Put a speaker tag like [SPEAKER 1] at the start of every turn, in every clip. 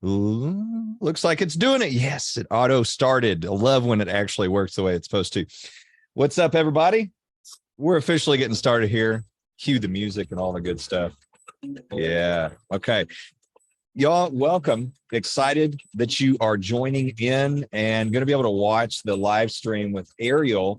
[SPEAKER 1] Ooh, looks like it's doing it. Yes, it auto started. I love when it actually works the way it's supposed to. What's up, everybody? We're officially getting started here. Cue the music and all the good stuff. Yeah. Okay. Y'all, welcome. Excited that you are joining in and going to be able to watch the live stream with Ariel,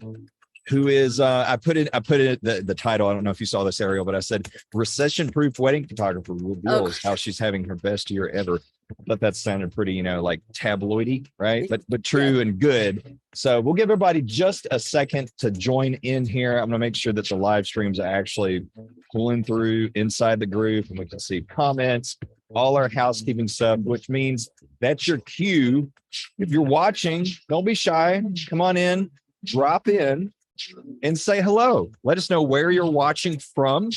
[SPEAKER 1] who is I put it the title. I don't know if you saw this, Ariel, but I said recession-proof wedding photographer reveals how she's having her best year ever. But that sounded pretty, like tabloidy, right? But true and good. So we'll give everybody just a second to join in here. I'm gonna make sure that the live streams are actually pulling through inside the group and we can see comments, all our housekeeping stuff, which means that's your cue. If you're watching, don't be shy. Come on in, drop in, and say hello. Let us know where you're watching from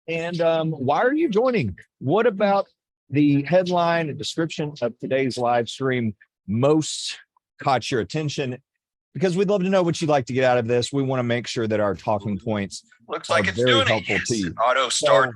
[SPEAKER 1] and why are you joining? What about the headline and description of today's live stream most caught your attention? Because we'd love to know what you'd like to get out of this. We want to make sure that our talking points
[SPEAKER 2] looks like it's
[SPEAKER 1] very
[SPEAKER 2] doing
[SPEAKER 1] helpful
[SPEAKER 2] it.
[SPEAKER 1] to you.
[SPEAKER 2] Auto start.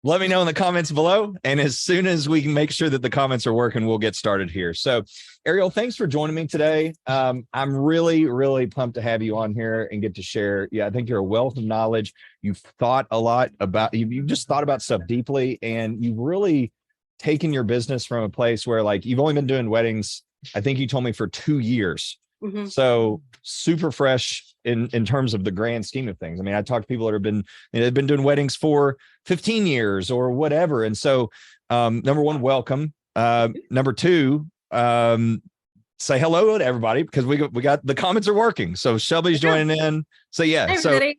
[SPEAKER 1] Let me know in the comments below. And as soon as we can make sure that the comments are working, we'll get started here. So Ariel, thanks for joining me today. I'm really, really pumped to have you on here and get to share. Yeah, I think you're a wealth of knowledge. You've thought a lot about, you've just thought about stuff deeply, and you've really taken your business from a place where like you've only been doing weddings, I think you told me, for 2 years. Mm-hmm. So super fresh in terms of the grand scheme of things. I mean, I talked to people that have been, they've been doing weddings for 15 years or whatever. And so number one, welcome. Number two, say hello to everybody, because we got the comments are working. So Shelby's joining in. So yeah.
[SPEAKER 3] Hi,
[SPEAKER 1] so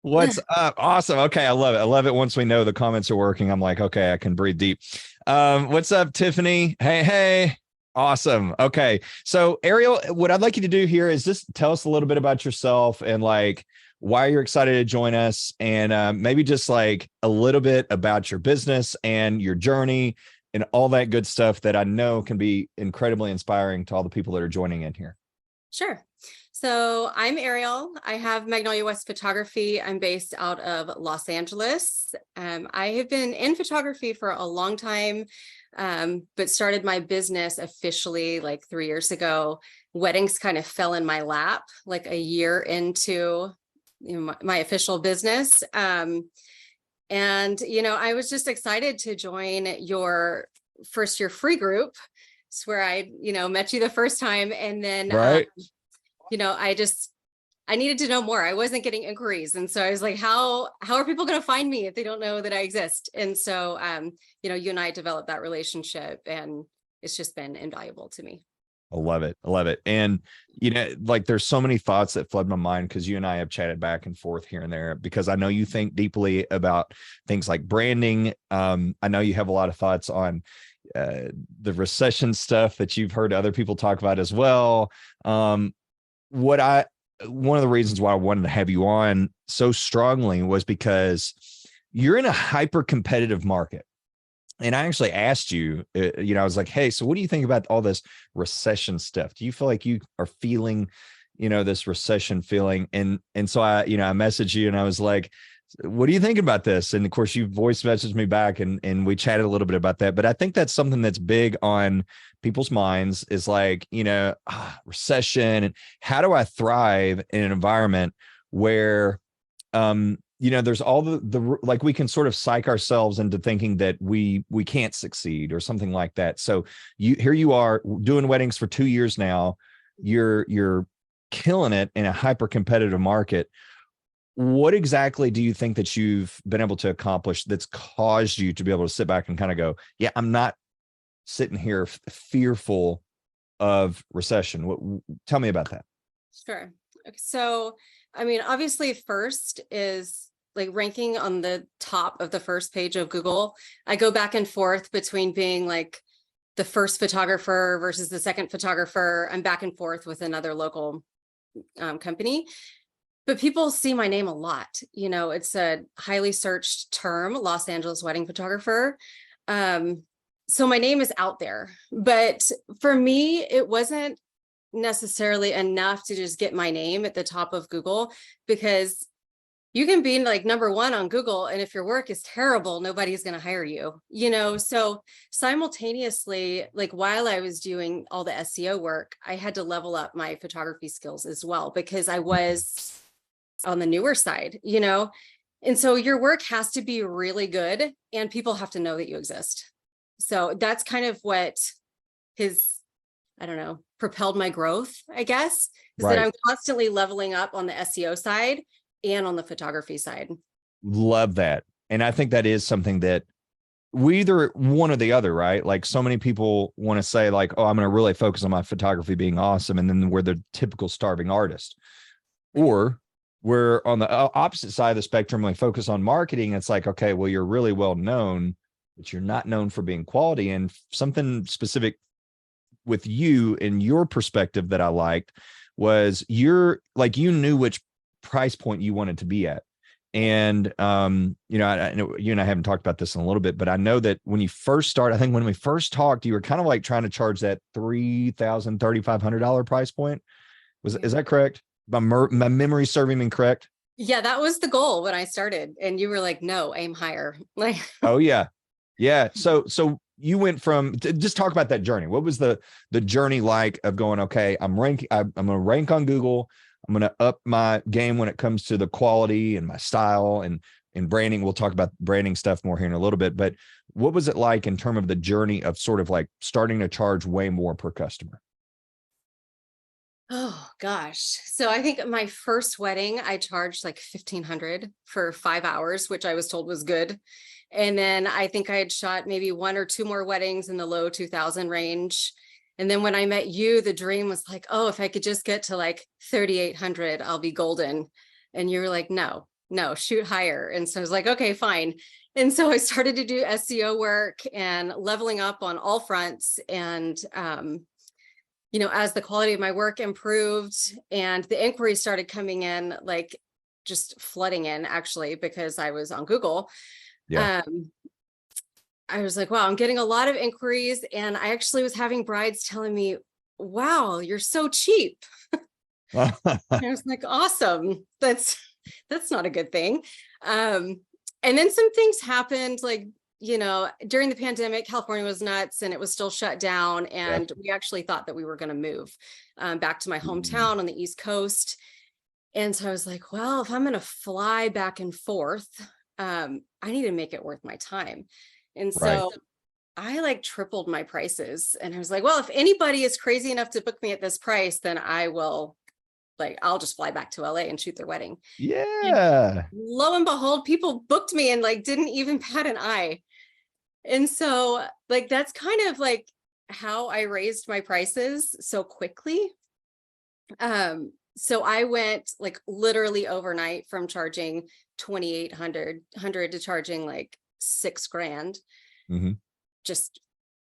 [SPEAKER 1] what's up? Awesome. Okay. I love it. I love it. Once we know the comments are working, I'm like, okay, I can breathe deep. What's up, Tiffany? Hey. Awesome. Okay. So Ariel, what I'd like you to do here is just tell us a little bit about yourself and like why you're excited to join us, and maybe just like a little bit about your business and your journey and all that good stuff that I know can be incredibly inspiring to all the people that are joining in here.
[SPEAKER 3] Sure. So I'm Ariel. I have Magnolia West Photography. I'm based out of Los Angeles. I have been in photography for a long time, but started my business officially like 3 years ago. Weddings kind of fell in my lap like a year into my official business. And, I was just excited to join your first year free group. It's where I, met you the first time. And then,
[SPEAKER 1] right.
[SPEAKER 3] I needed to know more. I wasn't getting inquiries. And so I was like, how are people going to find me if they don't know that I exist? And so, you and I developed that relationship, and it's just been invaluable to me.
[SPEAKER 1] I love it. I love it. And, like there's so many thoughts that flood my mind because you and I have chatted back and forth here and there, because I know you think deeply about things like branding. I know you have a lot of thoughts on the recession stuff that you've heard other people talk about as well. One of the reasons why I wanted to have you on so strongly was because you're in a hyper competitive market. And I actually asked you, I was like, hey, so what do you think about all this recession stuff? Do you feel like you are feeling, this recession feeling? And so I messaged you and I was like, what do you think about this? And of course you voice messaged me back and we chatted a little bit about that. But I think that's something that's big on people's minds is like, recession, and how do I thrive in an environment where, there's all the like we can sort of psych ourselves into thinking that we can't succeed or something like that. So here you are doing weddings for 2 years now. You're killing it in a hyper competitive market. What exactly do you think that you've been able to accomplish that's caused you to be able to sit back and kind of go, yeah, I'm not sitting here fearful of recession? Tell me about that.
[SPEAKER 3] Sure. So, obviously first is like ranking on the top of the first page of Google. I go back and forth between being like the first photographer versus the second photographer. I'm back and forth with another local company. But people see my name a lot. It's a highly searched term, Los Angeles wedding photographer. So my name is out there. But for me, it wasn't necessarily enough to just get my name at the top of Google, because you can be like number one on Google, and if your work is terrible, nobody's going to hire you, so simultaneously, like while I was doing all the SEO work, I had to level up my photography skills as well, because I was on the newer side, and so your work has to be really good and people have to know that you exist. So that's kind of what I don't know, propelled my growth, I guess, is that
[SPEAKER 1] Right.
[SPEAKER 3] I'm constantly leveling up on the SEO side and on the photography side.
[SPEAKER 1] Love that. And I think that is something that we either one or the other, right? Like so many people want to say like, oh, I'm going to really focus on my photography being awesome. And then we're the typical starving artist. Or we're on the opposite side of the spectrum. We focus on marketing. It's like, okay, well, you're really well known, but you're not known for being quality. And something specific with you and your perspective that I liked was you're like, you knew which price point you wanted to be at. And, I know you and I haven't talked about this in a little bit, but I know that when you first started, I think when we first talked, you were kind of like trying to charge that $3,000, $3,500 price point. Is that correct? My memory serving me correct?
[SPEAKER 3] Yeah, that was the goal when I started. And you were like, no, aim higher. Like,
[SPEAKER 1] Oh yeah. Yeah. So you went from just talk about that journey. What was the journey like of going, okay, I'm going to rank on Google. I'm going to up my game when it comes to the quality and my style and branding. We'll talk about branding stuff more here in a little bit, but what was it like in terms of the journey of sort of like starting to charge way more per customer?
[SPEAKER 3] oh gosh. So I think my first wedding, I charged like 1,500 for 5 hours, which I was told was good. And then I think I had shot maybe one or two more weddings in the low 2,000 range. And then when I met you, the dream was like, oh, if I could just get to like 3,800, I'll be golden. And you were like, no, shoot higher. And so I was like, okay, fine. And so I started to do SEO work and leveling up on all fronts. And, as the quality of my work improved and the inquiries started coming in, like just flooding in actually, because I was on Google.
[SPEAKER 1] Yeah.
[SPEAKER 3] I was like, wow, I'm getting a lot of inquiries. And I actually was having brides telling me, wow, you're so cheap. And I was like, awesome. That's not a good thing. And then some things happened, like, during the pandemic, California was nuts and it was still shut down. And we actually thought that we were going to move back to my hometown on the East Coast. And so I was like, well, if I'm going to fly back and forth, I need to make it worth my time. And so I like tripled my prices. And I was like, well, if anybody is crazy enough to book me at this price, then I'll just fly back to LA and shoot their wedding.
[SPEAKER 1] Yeah.
[SPEAKER 3] And lo and behold, people booked me and like didn't even bat an eye. And so like, that's kind of like how I raised my prices so quickly. So I went like literally overnight from charging 2,800 to charging like $6,000, just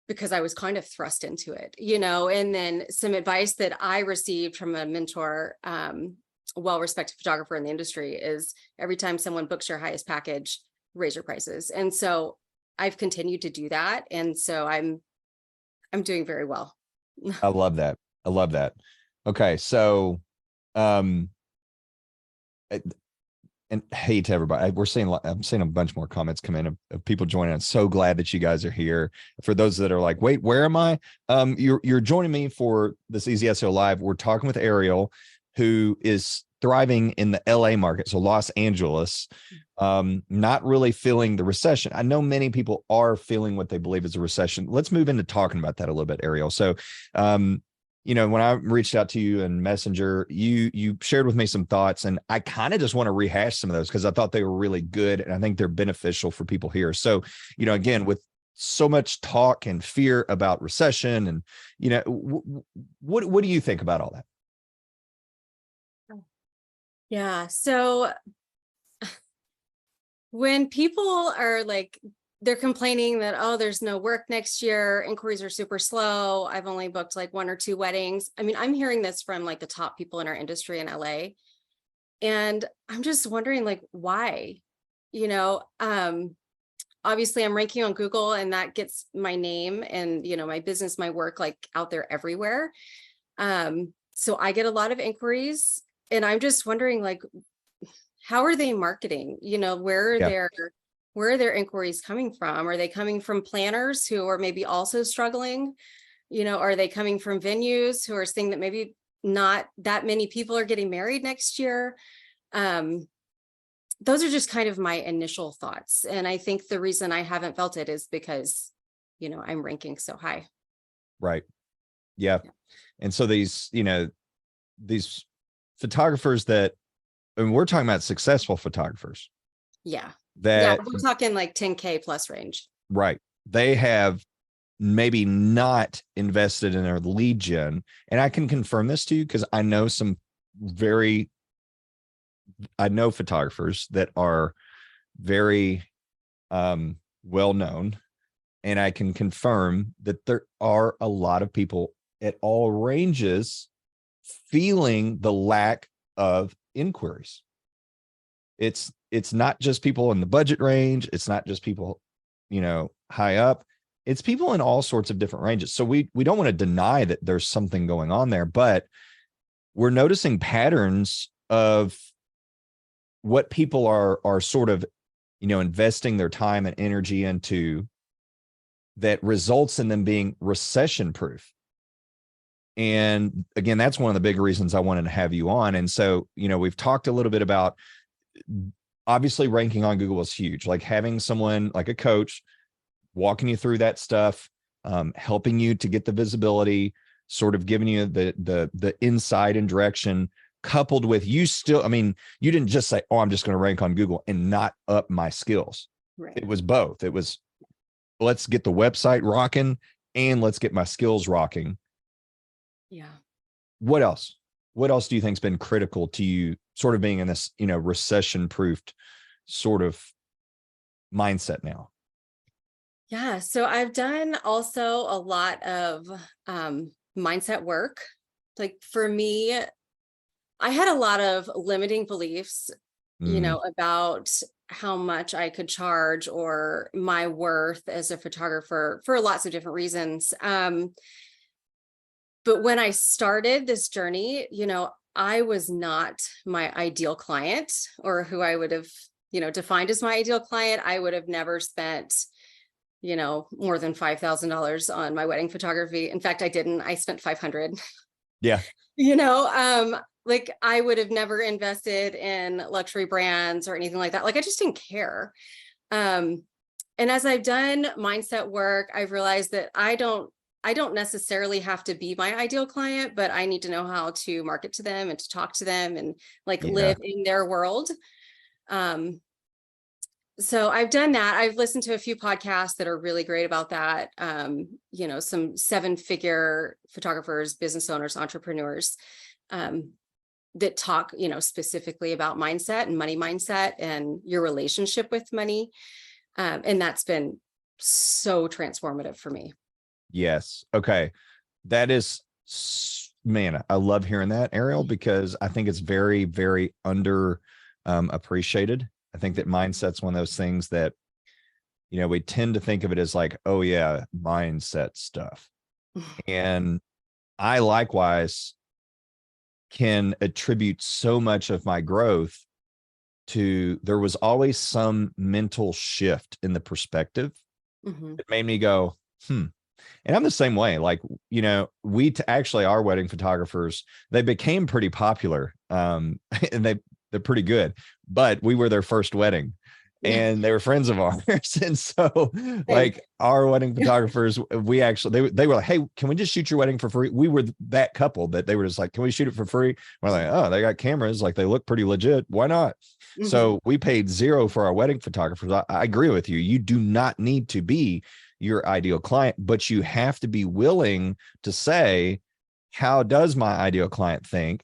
[SPEAKER 3] because I was kind of thrust into it, and then some advice that I received from a mentor, well-respected photographer in the industry, is every time someone books your highest package, raise your prices. And so I've continued to do that. And so I'm doing very well.
[SPEAKER 1] I love that. I love that. Okay. So, and hey to everybody, I'm seeing a bunch more comments come in of people joining. I'm so glad that you guys are here. For those that are like, wait, where am I? You're joining me for this EasySEO Live. We're talking with Ariel, who is thriving in the LA market. So Los Angeles, not really feeling the recession. I know many people are feeling what they believe is a recession. Let's move into talking about that a little bit, Ariel. So, when I reached out to you in Messenger, you shared with me some thoughts, and I kind of just want to rehash some of those because I thought they were really good, and I think they're beneficial for people here. So, again, with so much talk and fear about recession, and what do you think about all that?
[SPEAKER 3] Yeah. So when people are like, they're complaining that, oh, there's no work next year, inquiries are super slow, I've only booked like one or two weddings. I mean, I'm hearing this from like the top people in our industry in LA. And I'm just wondering like, why? Obviously I'm ranking on Google and that gets my name and, my business, my work like out there everywhere. So I get a lot of inquiries, and I'm just wondering like, how are they marketing? You know, where are
[SPEAKER 1] Yeah.
[SPEAKER 3] their inquiries coming from? Are they coming from planners who are maybe also struggling? You know, are they coming from venues who are seeing that maybe not that many people are getting married next year? Those are just kind of my initial thoughts. And I think the reason I haven't felt it is because, you know, I'm ranking so high.
[SPEAKER 1] Right. Yeah.
[SPEAKER 3] Yeah.
[SPEAKER 1] And so these, you know, these photographers that, and we're talking about successful photographers
[SPEAKER 3] Yeah. Yeah.
[SPEAKER 1] that,
[SPEAKER 3] We're talking like 10K plus range.
[SPEAKER 1] right, they have maybe not invested in their lead gen. And I can confirm this to you because I know I know photographers that are very well known. And I can confirm that there are a lot of people at all ranges feeling the lack of inquiries. It's not just people in the budget range. It's not just people, you know, high up. It's people in all sorts of different ranges. So we don't want to deny that there's something going on there, but we're noticing patterns of what people are sort of, you know, investing their time and energy into that results in them being recession proof. And again, that's one of the big reasons I wanted to have you on. And so, you know, we've talked a little bit about, obviously ranking on Google is huge, like having someone like a coach walking you through that stuff, helping you to get the visibility, sort of giving you the insight and direction, coupled with you still, I mean, you didn't just say, oh, I'm just going to rank on Google and not up my skills.
[SPEAKER 3] Right.
[SPEAKER 1] It was both. It was, let's get the website rocking and let's get my skills rocking.
[SPEAKER 3] Yeah.
[SPEAKER 1] What else? What else do you think has been critical to you sort of being in this, you know, recession proofed sort of mindset now?
[SPEAKER 3] Yeah. So I've done also a lot of mindset work. Like for me, I had a lot of limiting beliefs, you know, about how much I could charge or my worth as a photographer for lots of different reasons. But when I started this journey, you know, I was not my ideal client or who I would have, you know, defined as my ideal client. I would have never spent, you know, more than $5,000 on my wedding photography. In fact, I didn't. I spent 500.
[SPEAKER 1] Yeah.
[SPEAKER 3] You know, like I would have never invested in luxury brands or anything like that. Like I just didn't care. And as I've done mindset work, I've realized that I don't necessarily have to be my ideal client, but I need to know how to market to them and to talk to them and like live in their world. So I've done that. I've listened to a few podcasts that are really great about that. You know, some 7-figure photographers, business owners, entrepreneurs, that talk, you know, specifically about mindset and money mindset and your relationship with money. And that's been so transformative for me.
[SPEAKER 1] Yes. Okay. That is, man, I love hearing that, Ariel, because I think it's very, very under appreciated. I think that mindset's one of those things that, you know, we tend to think of it as like, oh yeah, mindset stuff. And I likewise can attribute so much of my growth to, there was always some mental shift in the perspective that made me go, And I'm the same way. Like, you know, actually, our wedding photographers, they became pretty popular, and they're pretty good, but we were their first wedding. And they were friends of ours. And so like our wedding photographers, we actually, they were like, hey, can we just shoot your wedding for free? We were that couple that they were just like, can we shoot it for free? We're like, oh, they got cameras. Like they look pretty legit. Why not? So we paid $0 for our wedding photographers. I agree with you. You do not need to be your ideal client, but you have to be willing to say, how does my ideal client think?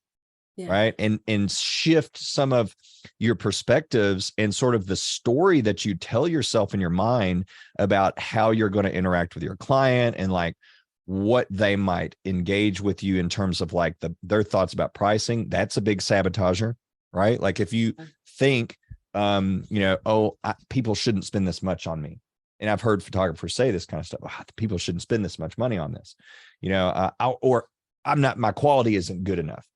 [SPEAKER 1] Right. And shift some of your perspectives and sort of the story that you tell yourself in your mind about how you're going to interact with your client and like what they might engage with you in terms of like their thoughts about pricing. That's a big sabotager, right? Like if you think, you know, oh, people shouldn't spend this much on me. And I've heard photographers say this kind of stuff. Oh, people shouldn't spend this much money on this, you know, or my quality isn't good enough.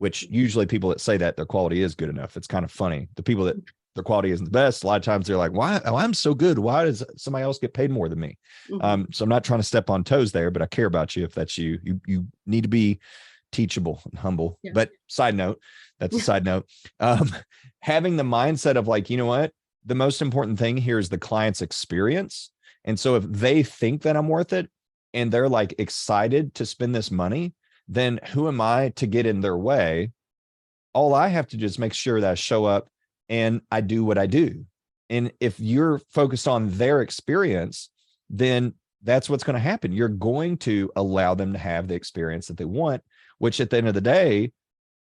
[SPEAKER 1] which usually people that say that their quality is good enough. It's kind of funny. The people that their quality isn't the best, a lot of times they're like, why? Oh, I'm so good. Why does somebody else get paid more than me? So I'm not trying to step on toes there, but I care about you. If that's you, you need to be teachable and humble. Yeah. But side note, that's a side note. Having the mindset of like, you know what? The most important thing here is the client's experience. And so if they think that I'm worth it and they're like excited to spend this money, then who am I to get in their way? All I have to do is make sure that I show up and I do what I do. And if you're focused on their experience, then that's what's going to happen. You're going to allow them to have the experience that they want, which at the end of the day,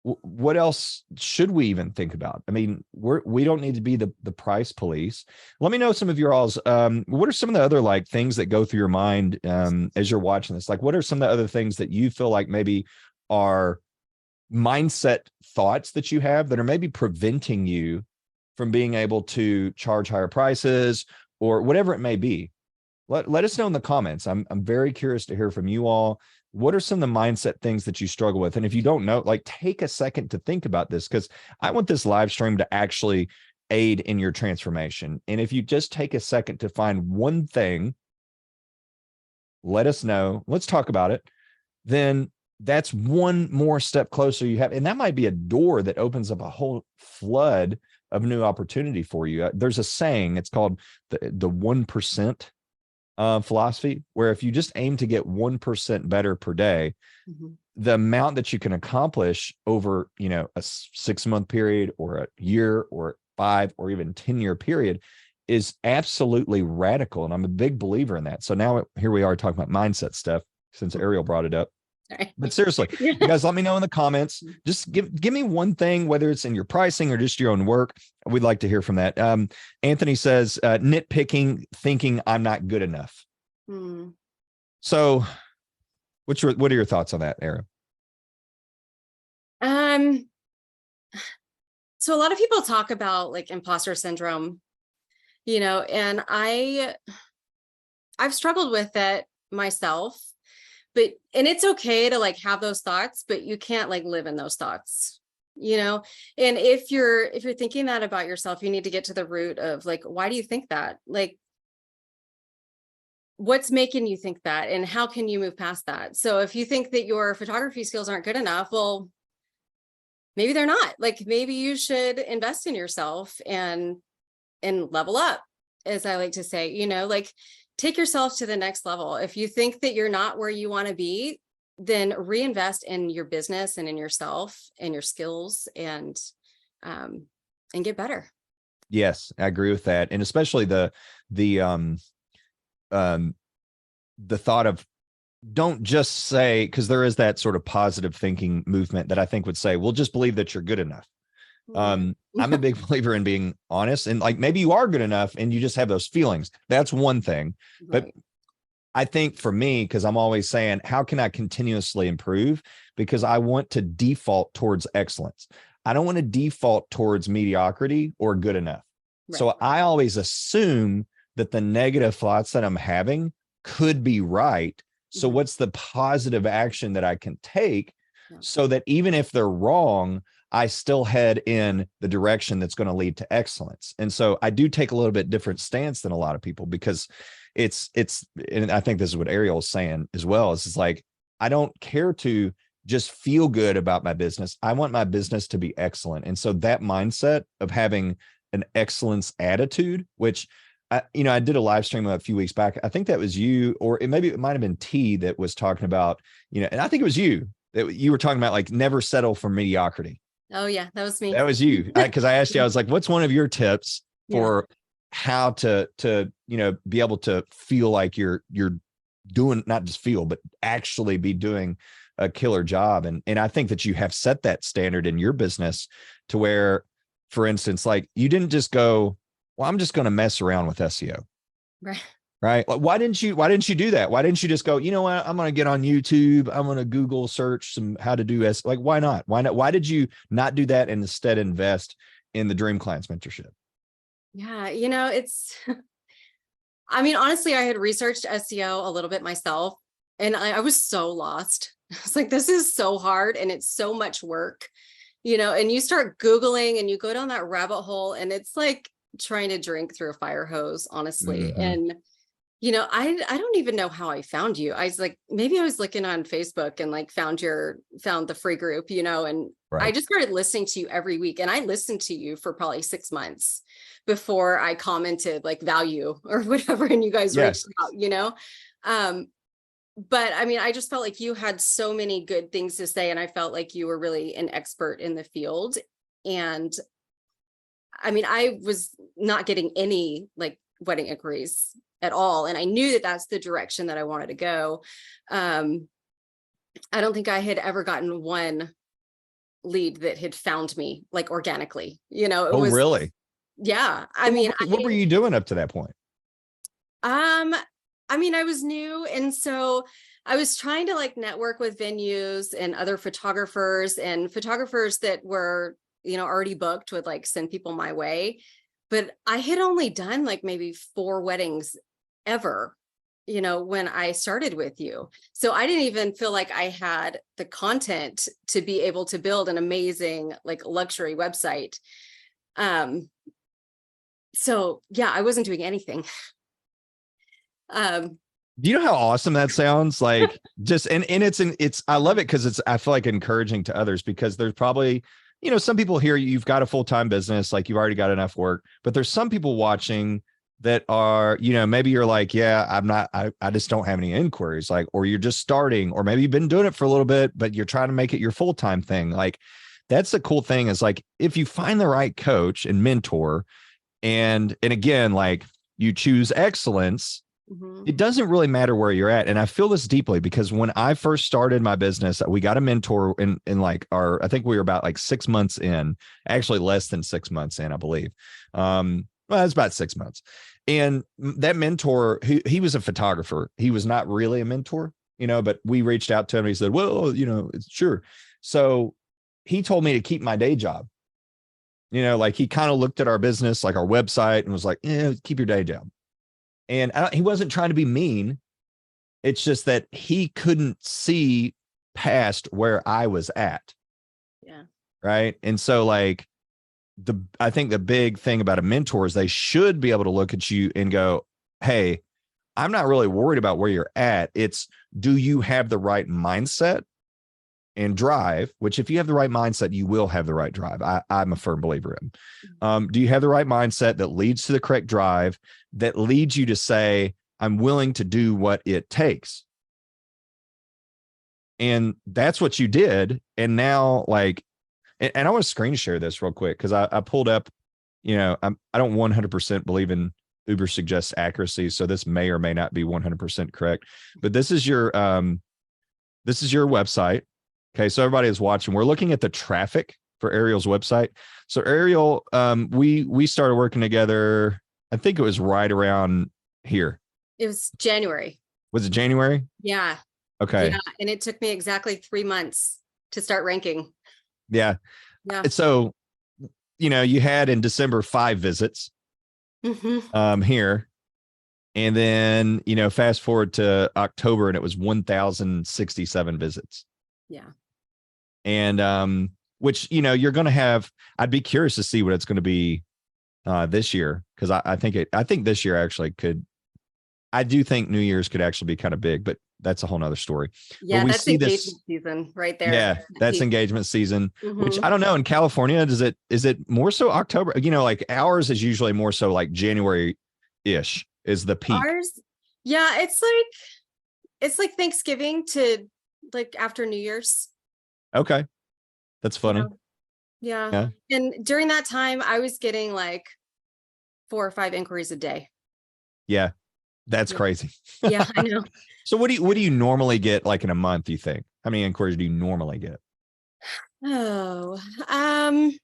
[SPEAKER 1] what else should we even think about? I mean, we don't need to be the price police. Let me know some of your alls. What are some of the other like things that go through your mind as you're watching this? Like, what are some of the other things that you feel like maybe are mindset thoughts that you have that are maybe preventing you from being able to charge higher prices or whatever it may be? Let us know in the comments. I'm very curious to hear from you all. What are some of the mindset things that you struggle with? And if you don't know, like take a second to think about this, because I want this live stream to actually aid in your transformation. And if you just take a second to find one thing, let us know. Let's talk about it. Then that's one more step closer you have. And that might be a door that opens up a whole flood of new opportunity for you. There's a saying, it's called the 1% philosophy, where if you just aim to get 1% better per day, the amount that you can accomplish over, you know, a 6-month period or a year or 5 or even 10-year period is absolutely radical. And I'm a big believer in that. So now here we are talking about mindset stuff since Ariel brought it up. But seriously, you guys, let me know in the comments. Just give me one thing, whether it's in your pricing or just your own work. We'd like to hear from that. Anthony says, nitpicking, thinking I'm not good enough. So what are your thoughts on that, Erin?
[SPEAKER 3] So a lot of people talk about like imposter syndrome, you know, and I've struggled with it myself. And it's okay to like have those thoughts, but you can't like live in those thoughts, you know? And if you're thinking that about yourself, you need to get to the root of like, why do you think that? Like, what's making you think that? And how can you move past that? So if you think that your photography skills aren't good enough, well, maybe they're not. Like, maybe you should invest in yourself and level up, as I like to say, you know, like, take yourself to the next level. If you think that you're not where you want to be, then reinvest in your business and in yourself and your skills and get better.
[SPEAKER 1] Yes, I agree with that. And especially the thought of, don't just say, because there is that sort of positive thinking movement that I think would say, well, just believe that you're good enough. I'm a big believer in being honest, and like, maybe you are good enough and you just have those feelings. That's one thing. Right. But I think for me, because I'm always saying, how can I continuously improve? Because I want to default towards excellence. I don't want to default towards mediocrity or good enough. Right. So I always assume that the negative thoughts that I'm having could be right. So what's the positive action that I can take so that even if they're wrong, I still head in the direction that's going to lead to excellence? And so I do take a little bit different stance than a lot of people, because it's, and I think this is what Ariel is saying as well, is it's like, I don't care to just feel good about my business. I want my business to be excellent. And so that mindset of having an excellence attitude, which I did a live stream a few weeks back. I think that was you, or maybe it might've been T that was talking about, and I think it was you that you were talking about, like, never settle for mediocrity.
[SPEAKER 3] Oh yeah, that was me.
[SPEAKER 1] That was you. Because I asked you, I was like, what's one of your tips for how to be able to feel like you're doing, not just feel, but actually be doing a killer job. And I think that you have set that standard in your business to where, for instance, like, you didn't just go, well, I'm just going to mess around with SEO. Right. Like, why didn't you do that? Why didn't you just go, you know what, I'm going to get on YouTube, I'm going to Google search some how to do like, why not? Why did you not do that and instead invest in the Dream Clients mentorship?
[SPEAKER 3] Yeah, it's, I mean, honestly, I had researched SEO a little bit myself, and I was so lost. It's like, this is so hard and it's so much work, and you start Googling and you go down that rabbit hole and it's like trying to drink through a fire hose, honestly.
[SPEAKER 1] Mhm.
[SPEAKER 3] And I don't even know how I found you. I was like, maybe I was looking on Facebook and like found the free group, and I
[SPEAKER 1] Right.
[SPEAKER 3] just started listening to you every week. And I listened to you for probably 6 months before I commented like value or whatever. And you guys
[SPEAKER 1] Yeah.
[SPEAKER 3] reached out. But I mean, I just felt like you had so many good things to say. And I felt like you were really an expert in the field. And I mean, I was not getting any like wedding inquiries at all. And I knew that that's the direction that I wanted to go. I don't think I had ever gotten one lead that had found me like organically, it
[SPEAKER 1] Oh,
[SPEAKER 3] was,
[SPEAKER 1] really?
[SPEAKER 3] yeah. I
[SPEAKER 1] So
[SPEAKER 3] mean,
[SPEAKER 1] what were you doing up to that point?
[SPEAKER 3] um, I mean, I was new. And so I was trying to like network with venues and other photographers that were, already booked would like send people my way. But I had only done like maybe 4 weddings ever, when I started with you. So I didn't even feel like I had the content to be able to build an amazing like luxury website. Um, so yeah, I wasn't doing anything. Um,
[SPEAKER 1] Do you know how awesome that sounds? Like just and it's I love it because I feel like encouraging to others because there's probably, some people here, you've got a full-time business, like you've already got enough work, but there's some people watching that are, maybe you're like, yeah, I just don't have any inquiries, like, or you're just starting, or maybe you've been doing it for a little bit, but you're trying to make it your full-time thing. Like that's the cool thing is like, if you find the right coach and mentor and again, like you choose excellence,
[SPEAKER 3] mhm.
[SPEAKER 1] it doesn't really matter where you're at. And I feel this deeply because when I first started my business, we got a mentor in like I think we were about like 6 months in, actually less than 6 months in, I believe. Well, it's about 6 months. And that mentor, he was a photographer. He was not really a mentor, but we reached out to him. And he said, well, it's sure. So he told me to keep my day job. Like he kind of looked at our business, like our website, and was like, yeah, keep your day job. And he wasn't trying to be mean. It's just that he couldn't see past where I was at.
[SPEAKER 3] Yeah.
[SPEAKER 1] Right. And so like I think the big thing about a mentor is they should be able to look at you and go, hey, I'm not really worried about where you're at. It's, do you have the right mindset and drive, which if you have the right mindset, you will have the right drive. I'm a firm believer in. Do you have the right mindset that leads to the correct drive, that leads you to say, I'm willing to do what it takes? And that's what you did. And now like, and I want to screen share this real quick because I pulled up, I don't 100% believe in Uber suggests accuracy. So this may or may not be 100% correct, but this is your website. Okay, so everybody is watching. We're looking at the traffic for Ariel's website. So Ariel, we started working together. I think it was right around here.
[SPEAKER 3] It was January.
[SPEAKER 1] Was it January?
[SPEAKER 3] Yeah.
[SPEAKER 1] Okay.
[SPEAKER 3] Yeah. And it took me exactly 3 months to start ranking.
[SPEAKER 1] Yeah.
[SPEAKER 3] Yeah.
[SPEAKER 1] So, you had in December 5 visits here. And then, fast forward to October and it was 1,067 visits.
[SPEAKER 3] Yeah.
[SPEAKER 1] And which, you're going to have, I'd be curious to see what it's going to be this year. Cause I think this year actually I do think New Year's could actually be kind of big, but that's a whole nother story.
[SPEAKER 3] Yeah.
[SPEAKER 1] But we
[SPEAKER 3] That's
[SPEAKER 1] see
[SPEAKER 3] engagement season right there.
[SPEAKER 1] Yeah, that's engagement season, which I
[SPEAKER 3] Mhm.
[SPEAKER 1] don't know in California, is it more so October? Like ours is usually more so like January-ish is the peak.
[SPEAKER 3] Ours. Yeah. It's like Thanksgiving to like after New Year's.
[SPEAKER 1] Okay. That's funny.
[SPEAKER 3] Yeah.
[SPEAKER 1] Yeah.
[SPEAKER 3] And during that time, I was getting like 4 or 5 inquiries a day.
[SPEAKER 1] Yeah. That's
[SPEAKER 3] Yeah.
[SPEAKER 1] crazy.
[SPEAKER 3] Yeah, I know.
[SPEAKER 1] So what do you normally get like in a month, you think? How many inquiries do you normally get?
[SPEAKER 3] Oh, I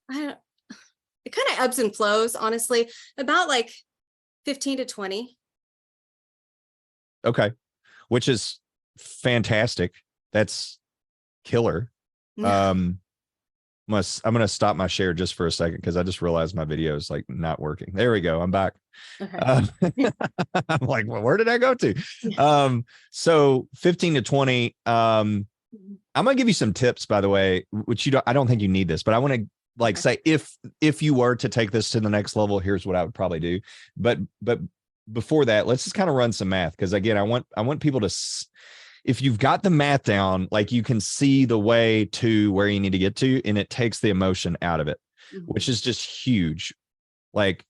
[SPEAKER 3] don't, it kind of ebbs and flows, honestly, about like 15 to 20.
[SPEAKER 1] Okay. Which is fantastic. That's killer. Um, I'm gonna stop my share just for a second because I just realized my video is like not working. There we go. I'm back.
[SPEAKER 3] Okay.
[SPEAKER 1] I'm like, well, where did I go to? So 15 to 20. I'm gonna give you some tips, by the way, which I don't think you need this, but I want to like say if you were to take this to the next level, here's what I would probably do. But before that, let's just kind of run some math because again, I want people to. If you've got the math down, like you can see the way to where you need to get to, and it takes the emotion out of it, which is just huge. Like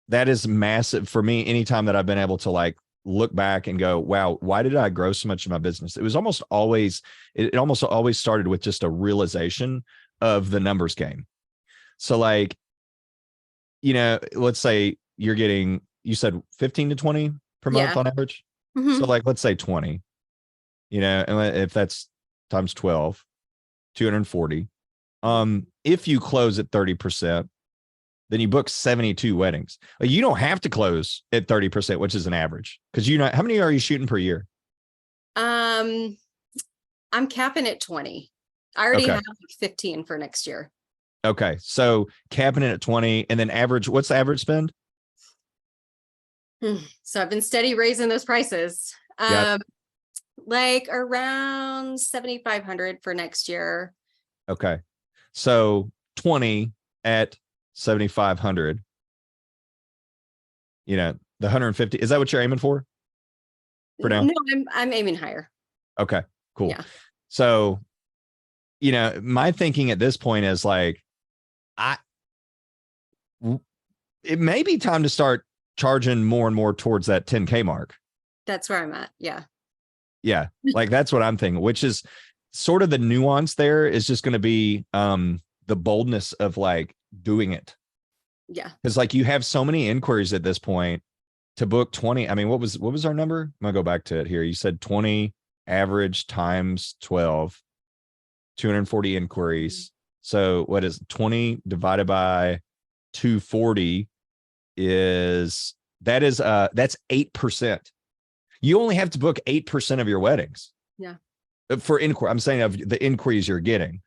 [SPEAKER 1] that is massive for me. Anytime that I've been able to like look back and go, wow, why did I grow so much in my business? It was almost always, it almost always started with just a realization of the numbers game. So like, let's say you're getting, you said 15 to 20 per month on average. So like, let's say 20. And if that's times 12, 240. If you close at 30%, then you book 72 weddings. Like you don't have to close at 30%, which is an average. Because how many are you shooting per year?
[SPEAKER 3] I'm capping at 20. I already have 15 for next year.
[SPEAKER 1] Okay. So capping it at 20 and then average, what's the average spend?
[SPEAKER 3] So I've been steady raising those prices. Like around 7,500 for next year.
[SPEAKER 1] Okay. So 20 at 7,500. The 150. Is that what you're aiming for now?
[SPEAKER 3] No, I'm aiming higher.
[SPEAKER 1] Okay, cool.
[SPEAKER 3] Yeah.
[SPEAKER 1] So, my thinking at this point is like, it may be time to start charging more and more towards that 10K mark.
[SPEAKER 3] That's where I'm at. Yeah.
[SPEAKER 1] Yeah. Like that's what I'm thinking, which is sort of the nuance there is just going to be the boldness of like doing it.
[SPEAKER 3] Yeah.
[SPEAKER 1] Because like you have so many inquiries at this point to book 20. I mean, what was our number? I'm gonna go back to it here. You said 20 average times 12, 240 inquiries. So what is 20 divided by 240 that's 8%. You only have to book 8% of your weddings.
[SPEAKER 3] Yeah.
[SPEAKER 1] For inquiry, I'm saying of the inquiries you're getting.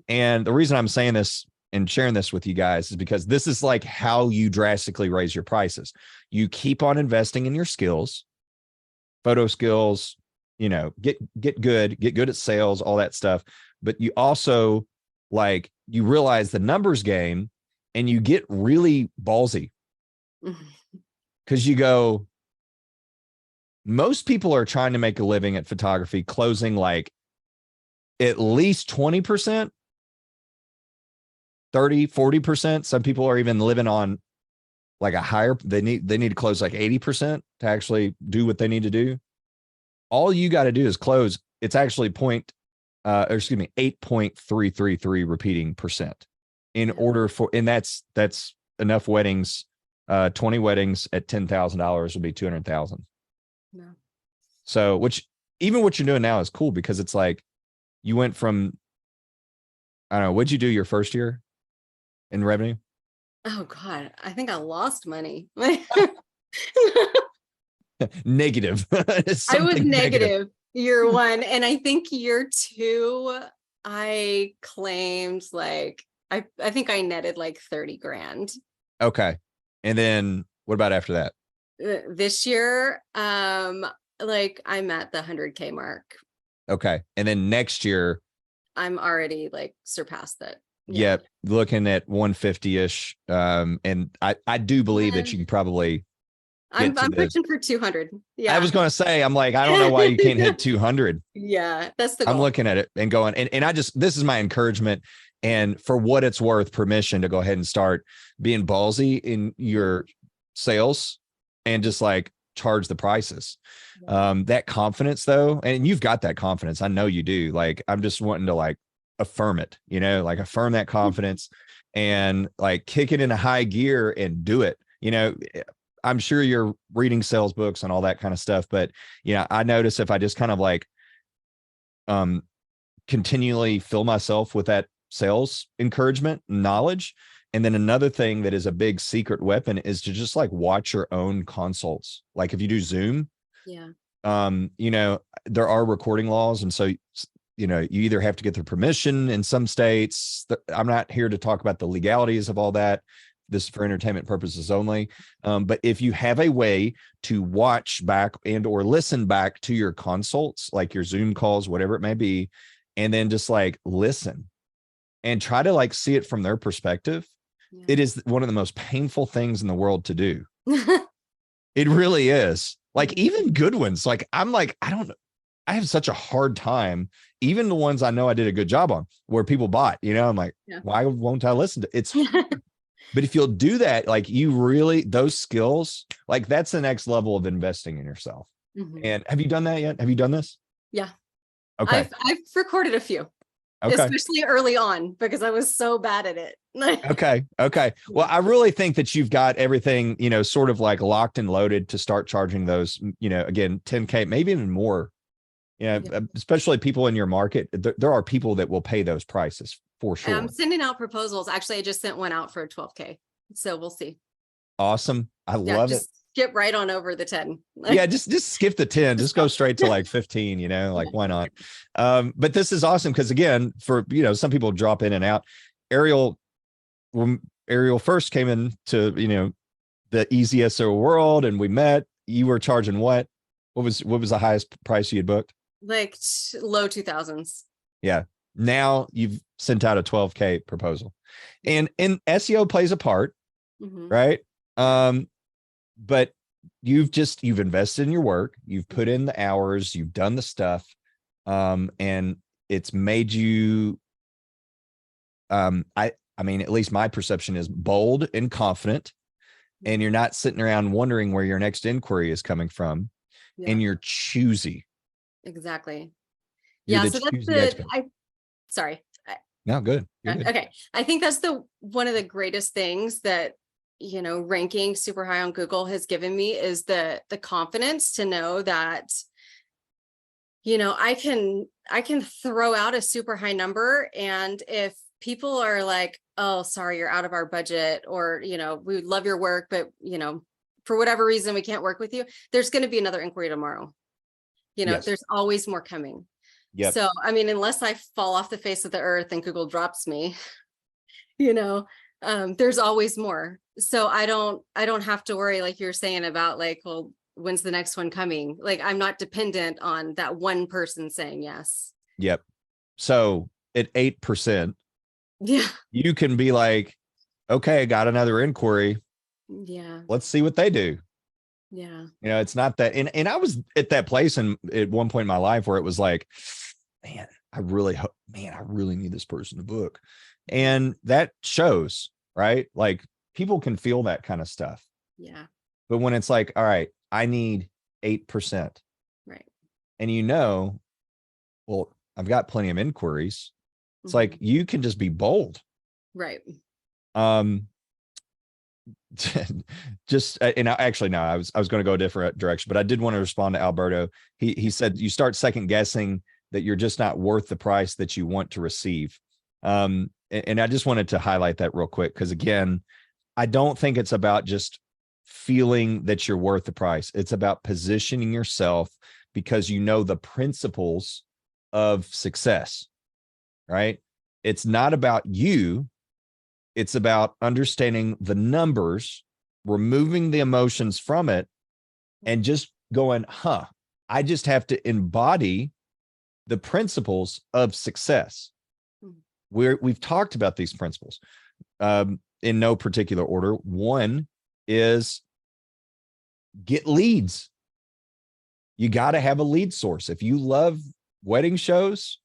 [SPEAKER 1] And the reason I'm saying this and sharing this with you guys is because this is like how you drastically raise your prices. You keep on investing in your skills, photo skills, get good at sales, all that stuff. But you also like, you realize the numbers game and you get really ballsy because you go, most people are trying to make a living at photography, closing like at least 20%, 30, 40%. Some people are even living on like a higher, they need to close like 80% to actually do what they need to do. All you got to do is close. It's actually 8.333 repeating percent in order for, and that's enough weddings. 20 weddings at $10,000 would be 200,000.
[SPEAKER 3] No.
[SPEAKER 1] So, which even what you're doing now is cool because it's like you went from, I don't know, what'd you do your first year in revenue?
[SPEAKER 3] Oh God, I think I lost money.
[SPEAKER 1] Negative.
[SPEAKER 3] I was negative year one. And I think year two, I claimed like, I think I netted like 30 grand.
[SPEAKER 1] Okay. And then what about after that?
[SPEAKER 3] This year, like I'm at the 100K mark.
[SPEAKER 1] Okay. And then next year,
[SPEAKER 3] I'm already like surpassed that.
[SPEAKER 1] Yeah. Looking at 150-ish. And I do believe that you can probably
[SPEAKER 3] I'm pushing for 200. Yeah.
[SPEAKER 1] I was going to say, I'm like, I don't know why you can't hit 200.
[SPEAKER 3] Yeah. That's the goal.
[SPEAKER 1] I'm looking at it and going, and this is my encouragement. And for what it's worth, permission to go ahead and start being ballsy in your sales and just like charge the prices. That confidence though, and you've got that confidence. I know you do. Like, I'm just wanting to like affirm it, like affirm that confidence and like kick it into high gear and do it. I'm sure you're reading sales books and all that kind of stuff, but I notice if I just kind of like continually fill myself with that sales encouragement, knowledge. And then another thing that is a big secret weapon is to just like watch your own consults. Like if you do Zoom, there are recording laws. And so you either have to get their permission in some states. I'm not here to talk about the legalities of all that. This is for entertainment purposes only. But if you have a way to watch back and or listen back to your consults, like your Zoom calls, whatever it may be, and then just like listen and try to like see it from their perspective, it is one of the most painful things in the world to do. It really is. Like even good ones, like I'm like, I have such a hard time, even the ones I know I did a good job on where people bought, I'm like, why won't I listen to it's But if you'll do that, like you really, those skills, like that's the next level of investing in yourself. And have you done that yet? Have you done this?
[SPEAKER 3] Yeah.
[SPEAKER 1] Okay.
[SPEAKER 3] I've recorded a few, especially early on, because I was so bad at it.
[SPEAKER 1] Okay. Well, I really think that you've got everything, sort of like locked and loaded to start charging those, again, 10K, maybe even more. Especially people in your market. There are people that will pay those prices for sure.
[SPEAKER 3] I'm sending out proposals. Actually, I just sent one out for 12K. So we'll see.
[SPEAKER 1] Awesome. I love it.
[SPEAKER 3] Skip right on over the 10.
[SPEAKER 1] Just skip the 10. Just go straight to like 15, like why not? But this is awesome because again, for some people drop in and out. Ariel, when Ariel first came into the EasySEO world and we met, you were charging what? What was the highest price you had booked?
[SPEAKER 3] Like low 2000s.
[SPEAKER 1] Yeah. Now you've sent out a 12K proposal, and SEO plays a part, right? But you've invested in your work, you've put in the hours, you've done the stuff, and it's made you, I mean, at least my perception is bold and confident, and you're not sitting around wondering where your next inquiry is coming from, and you're choosy.
[SPEAKER 3] Exactly.
[SPEAKER 1] You're
[SPEAKER 3] so that's sorry.
[SPEAKER 1] No, good.
[SPEAKER 3] Okay. I think that's one of the greatest things that, ranking super high on Google has given me is the confidence to know that, I can throw out a super high number. And if people are like, oh, sorry, you're out of our budget, or, we love your work, but, for whatever reason, we can't work with you, there's going to be another inquiry tomorrow. There's always more coming. Yep. So, I mean, unless I fall off the face of the earth and Google drops me, there's always more. So I don't have to worry, like you're saying about like, well, when's the next one coming? Like, I'm not dependent on that one person saying yes.
[SPEAKER 1] Yep. So at 8%, you can be like, okay, I got another inquiry.
[SPEAKER 3] Yeah.
[SPEAKER 1] Let's see what they do.
[SPEAKER 3] Yeah.
[SPEAKER 1] It's not that. And I was at that place at one point in my life where it was like, man, I really need this person to book. And that shows, right? Like people can feel that kind of stuff.
[SPEAKER 3] Yeah.
[SPEAKER 1] But when it's like, all right, I need 8%.
[SPEAKER 3] Right.
[SPEAKER 1] And well, I've got plenty of inquiries. It's like, you can just be bold.
[SPEAKER 3] Right.
[SPEAKER 1] And actually, no, I was going to go a different direction, but I did want to respond to Alberto. He said, you start second guessing that you're just not worth the price that you want to receive. And I just wanted to highlight that real quick. Cause again, I don't think it's about just feeling that you're worth the price. It's about positioning yourself because the principles of success, right? It's not about you. It's about understanding the numbers, removing the emotions from it, and just going, I just have to embody the principles of success. We've talked about these principles in no particular order. One is get leads. You got to have a lead source. If you love wedding shows,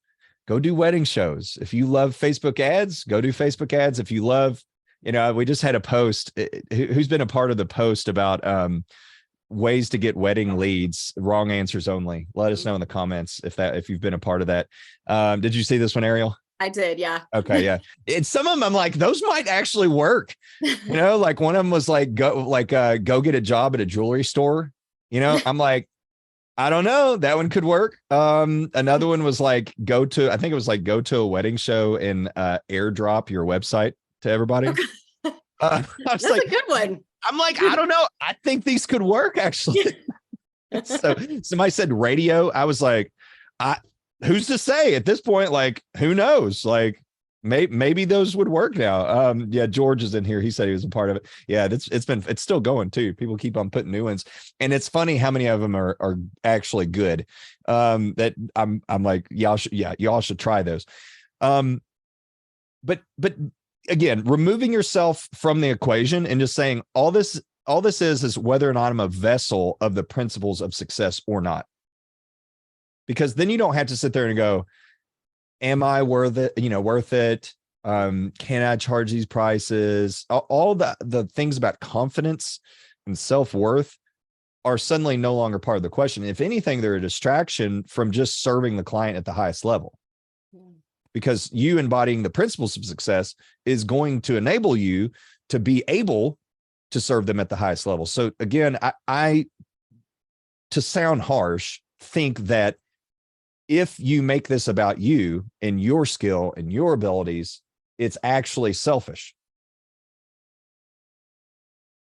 [SPEAKER 1] go do wedding shows. If you love Facebook ads, go do Facebook ads. If you love, we just had a post. Who's been a part of the post about ways to get wedding leads, wrong answers only? Let us know in the comments if you've been a part of that. Did you see this one, Ariel?
[SPEAKER 3] I did. Yeah.
[SPEAKER 1] Okay. Yeah. It's some of them I'm like, those might actually work. Like one of them was like, go get a job at a jewelry store. I'm like, I don't know. That one could work. Another one was like, go to a wedding show and airdrop your website to everybody.
[SPEAKER 3] Okay.
[SPEAKER 1] That's
[SPEAKER 3] like, a good one.
[SPEAKER 1] I'm like, I don't know. I think these could work actually. So somebody said radio. I was like, who's to say at this point? Like, who knows? Like, maybe those would work now. Yeah, George is in here. He said he was a part of it. Yeah, it's still going too. People keep on putting new ones, and it's funny how many of them are actually good. That I'm like, y'all should try those. But again, removing yourself from the equation and just saying all this is whether or not I'm a vessel of the principles of success or not. Because then you don't have to sit there and go, am I worth it? Worth it? Can I charge these prices? All the things about confidence and self-worth are suddenly no longer part of the question. If anything, they're a distraction from just serving the client at the highest level. Because you embodying the principles of success is going to enable you to be able to serve them at the highest level. So again, I to sound harsh, think that if you make this about you and your skill and your abilities, it's actually selfish.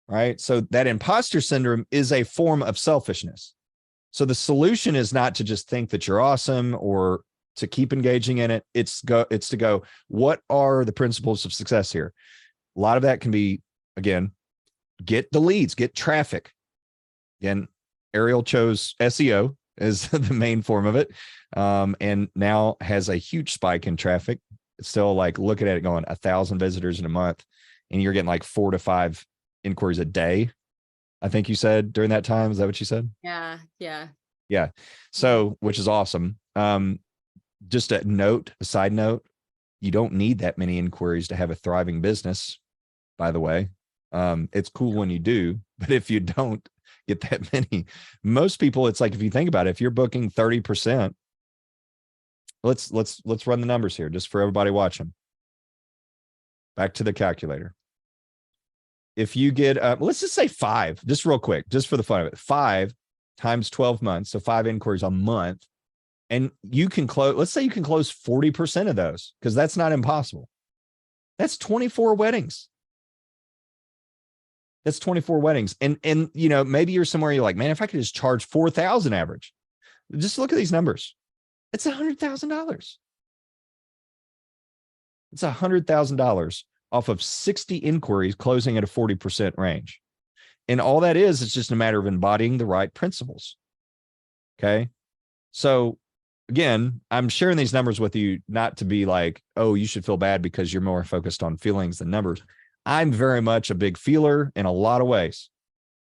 [SPEAKER 1] Right? So that imposter syndrome is a form of selfishness. So the solution is not to just think that you're awesome or to keep engaging in it. It's to go, what are the principles of success here? A lot of that can be, again, get the leads, get traffic. Again, Ariel chose SEO as the main form of it, and now has a huge spike in traffic. It's still like looking at it going 1,000 visitors in a month, and you're getting like 4 to 5 inquiries a day. I think you said during that time. Is that what you said? Yeah. So, which is awesome. Just a side note, you don't need that many inquiries to have a thriving business, by the way. It's cool when you do, but if you don't get that many, most people, it's like, if you think about it, if you're booking 30%, let's run the numbers here just for everybody watching. Back to the calculator. If you get, let's just say 5, just real quick, just for the fun of it, 5 times 12 months. So 5 inquiries a month. And you can close, let's say you can close 40% of those, because that's not impossible. That's 24 weddings. That's 24 weddings. And maybe you're somewhere you're like, man, if I could just charge 4,000 average, just look at these numbers. It's $100,000. It's $100,000 off of 60 inquiries closing at a 40% range. And all that is, it's just a matter of embodying the right principles. Okay. So again, I'm sharing these numbers with you, not to be like, oh, you should feel bad because you're more focused on feelings than numbers. I'm very much a big feeler in a lot of ways,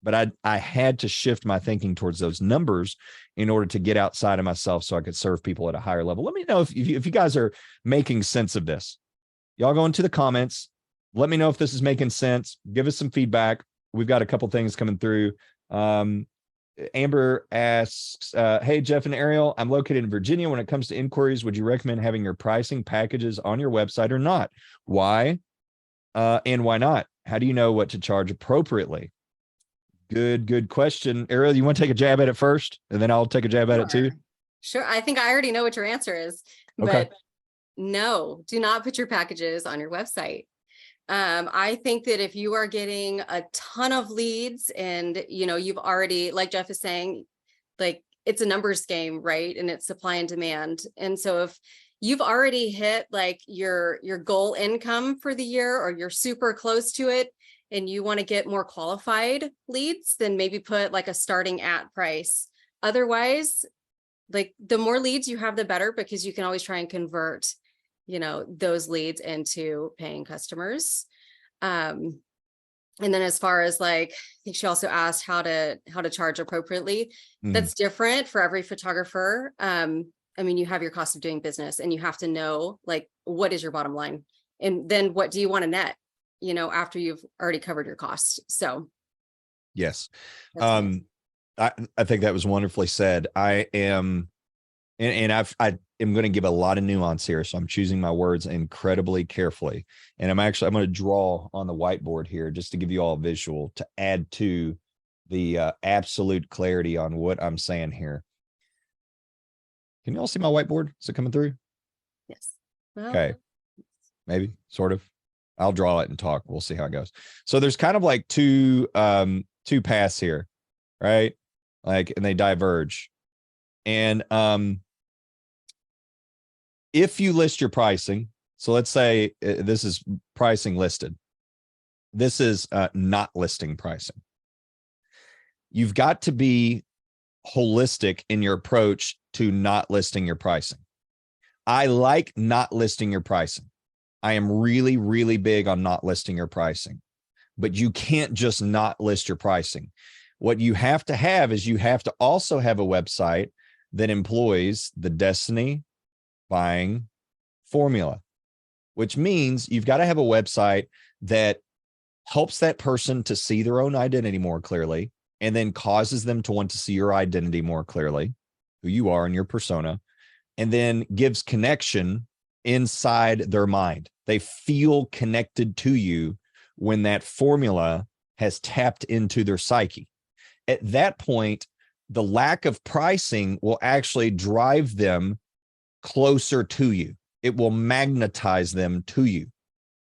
[SPEAKER 1] but I had to shift my thinking towards those numbers in order to get outside of myself so I could serve people at a higher level. Let me know if you guys are making sense of this. Y'all go into the comments. Let me know if this is making sense. Give us some feedback. We've got a couple things coming through. Amber asks, hey, Jeff and Ariel, I'm located in Virginia. When it comes to inquiries, would you recommend having your pricing packages on your website or not? Why? And why not? How do you know what to charge appropriately? Good question. Ariel, you want to take a jab at it first, and then I'll take a jab at it too?
[SPEAKER 3] Sure. I think I already know what your answer is, but no, do not put your packages on your website. I think that if you are getting a ton of leads and, you've already, like Jeff is saying, like it's a numbers game, right? And it's supply and demand. And so if you've already hit like your goal income for the year, or you're super close to it, and you want to get more qualified leads, then maybe put like a starting at price. Otherwise, like the more leads you have, the better, because you can always try and convert those leads into paying customers. And then as far as like, I think she also asked how to charge appropriately. That's different for every photographer. I mean, you have your cost of doing business, and you have to know like, what is your bottom line? And then what do you want to net, after you've already covered your costs? So.
[SPEAKER 1] Yes. I think that was wonderfully said. I am, and I am going to give a lot of nuance here. So I'm choosing my words incredibly carefully. And I'm going to draw on the whiteboard here just to give you all a visual to add to the absolute clarity on what I'm saying here. Can you all see my whiteboard? Is it coming through?
[SPEAKER 3] Yes. Well,
[SPEAKER 1] okay. Maybe, sort of. I'll draw it and talk. We'll see how it goes. So there's kind of like two paths here, right? Like, and they diverge. And if you list your pricing, so let's say this is pricing listed. This is not listing pricing. You've got to be holistic in your approach to not listing your pricing. I like not listing your pricing. I am really, really big on not listing your pricing, but you can't just not list your pricing. What you have to have is you have to also have a website that employs the destiny buying formula, which means you've got to have a website that helps that person to see their own identity more clearly, and then causes them to want to see your identity more clearly, who you are and your persona, and then gives connection inside their mind. They feel connected to you when that formula has tapped into their psyche. At that point, the lack of pricing will actually drive them closer to you. It will magnetize them to you.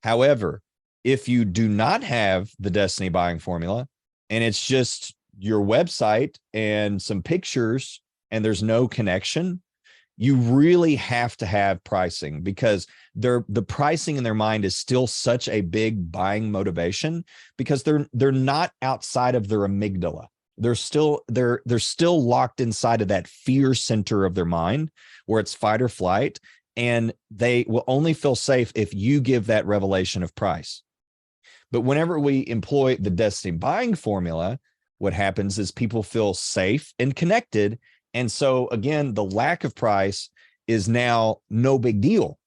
[SPEAKER 1] However, if you do not have the destiny buying formula and it's just your website and some pictures and there's no connection, you really have to have pricing, because the pricing in their mind is still such a big buying motivation, because they're not outside of their amygdala. They're still locked inside of that fear center of their mind where it's fight or flight, and they will only feel safe if you give that revelation of price. But whenever we employ the destiny buying formula, what happens is people feel safe and connected. And so again, the lack of price is now no big deal.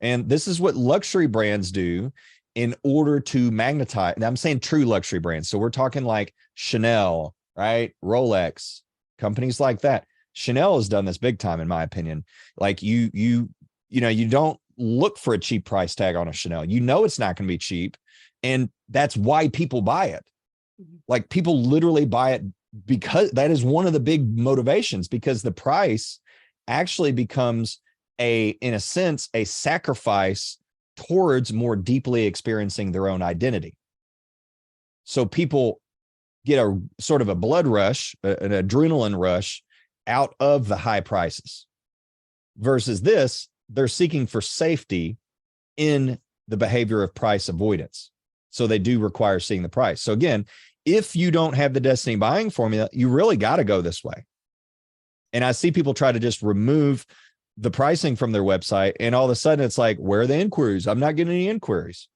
[SPEAKER 1] And this is what luxury brands do in order to magnetize. And I'm saying true luxury brands. So we're talking like Chanel, right? Rolex, companies like that. Chanel has done this big time, in my opinion. Like you don't look for a cheap price tag on a Chanel. You know it's not going to be cheap. And that's why people buy it. Like people literally buy it because that is one of the big motivations, because the price actually becomes in a sense, a sacrifice towards more deeply experiencing their own identity. So people get a sort of a blood rush, an adrenaline rush out of the high prices, versus this, they're seeking for safety in the behavior of price avoidance. So they do require seeing the price. So again, if you don't have the destiny buying formula, you really got to go this way. And I see people try to just remove the pricing from their website, and all of a sudden it's like, where are the inquiries? I'm not getting any inquiries.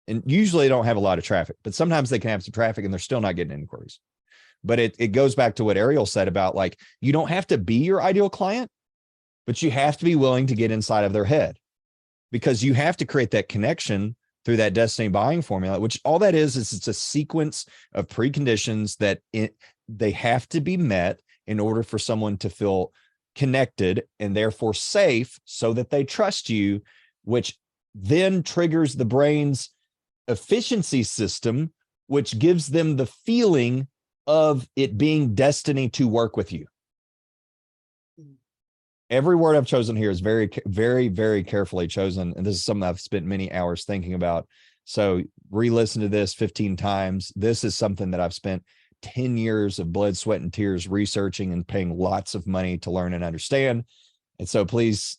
[SPEAKER 1] And usually they don't have a lot of traffic, but sometimes they can have some traffic and they're still not getting inquiries. But it goes back to what Ariel said about, like, you don't have to be your ideal client, but you have to be willing to get inside of their head, because you have to create that connection through that destiny buying formula, which all that is it's a sequence of preconditions that they have to be met in order for someone to feel connected and therefore safe, so that they trust you, which then triggers the brain's efficiency system, which gives them the feeling of it being destiny to work with you. Every word I've chosen here is very, very, very carefully chosen. And this is something I've spent many hours thinking about. So re-listen to this 15 times. This is something that I've spent 10 years of blood, sweat, and tears researching and paying lots of money to learn and understand. And so please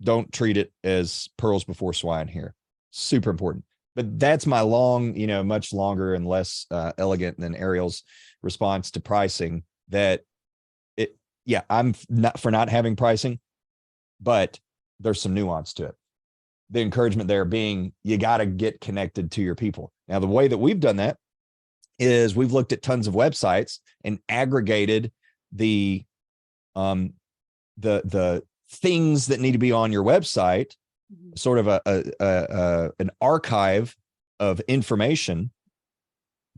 [SPEAKER 1] don't treat it as pearls before swine here. Super important. But that's my long, much longer and less elegant than Ariel's response to pricing. That I'm not for not having pricing, but there's some nuance to it. The encouragement there being, you got to get connected to your people. Now, the way that we've done that is we've looked at tons of websites and aggregated the things that need to be on your website, sort of an archive of information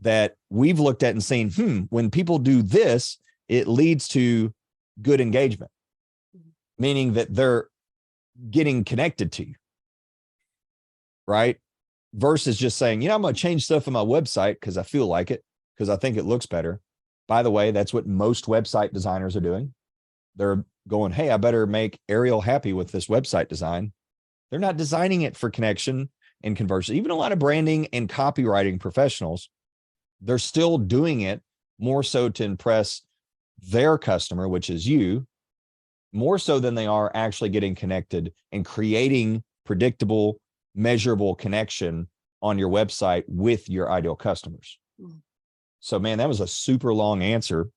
[SPEAKER 1] that we've looked at and seen, when people do this, it leads to good engagement, meaning that they're getting connected to you, right? Versus just saying, I'm going to change stuff on my website because I feel like it, because I think it looks better. By the way, that's what most website designers are doing. They're going, hey, I better make Ariel happy with this website design. They're not designing it for connection and conversion. Even a lot of branding and copywriting professionals, they're still doing it more so to impress their customer, which is you, more so than they are actually getting connected and creating predictable, measurable connection on your website with your ideal customers. So, man, that was a super long answer.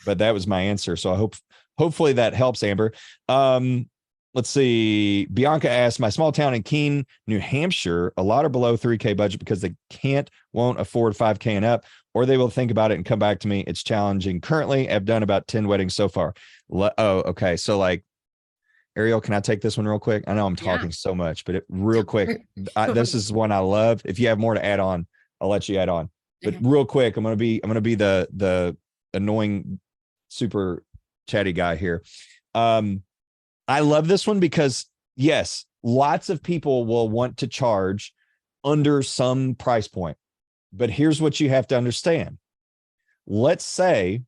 [SPEAKER 1] But that was my answer. So hopefully that helps, Amber. Let's see. Bianca asked, my small town in Keene, New Hampshire, a lot are below 3K budget because they won't afford 5K and up, or they will think about it and come back to me. It's challenging. Currently, I've done about 10 weddings so far. Oh, okay. So like, Ariel, can I take this one real quick? I know I'm talking so much, but real quick, this is one I love. If you have more to add on, I'll let you add on. But real quick, I'm gonna be the annoying, super chatty guy here. I love this one because yes, lots of people will want to charge under some price point, but here's what you have to understand. Let's say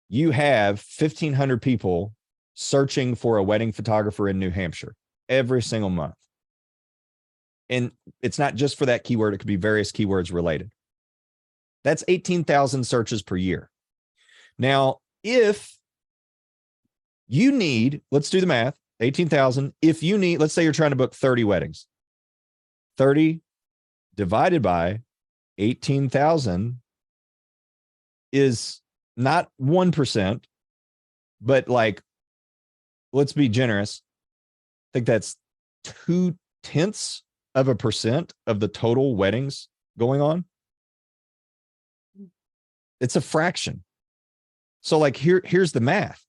[SPEAKER 1] you have 1,500 people searching for a wedding photographer in New Hampshire every single month. And it's not just for that keyword. It could be various keywords related. That's 18,000 searches per year. Now, if you need, let's do the math, 18,000. If you need, let's say you're trying to book 30 weddings, 30 divided by 18,000 is not 1%, but like, let's be generous. I think that's 0.2% of the total weddings going on. It's a fraction. So like here's the math.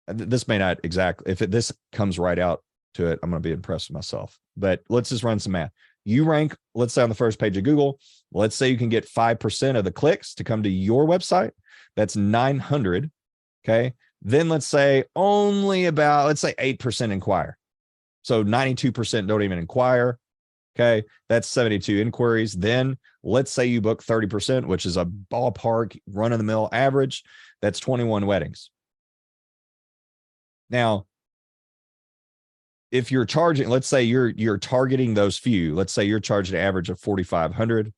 [SPEAKER 1] This may not exactly, this comes right out to it, I'm going to be impressed with myself, but let's just run some math. You rank, let's say on the first page of Google, let's say you can get 5% of the clicks to come to your website. That's 900. Okay. Then let's say only about, let's say 8% inquire. So 92% don't even inquire. Okay. That's 72 inquiries. Then let's say you book 30%, which is a ballpark run of the mill average. That's 21 weddings. Now, if you're charging, let's say you're targeting those few, let's say you're charging an average of 4,500.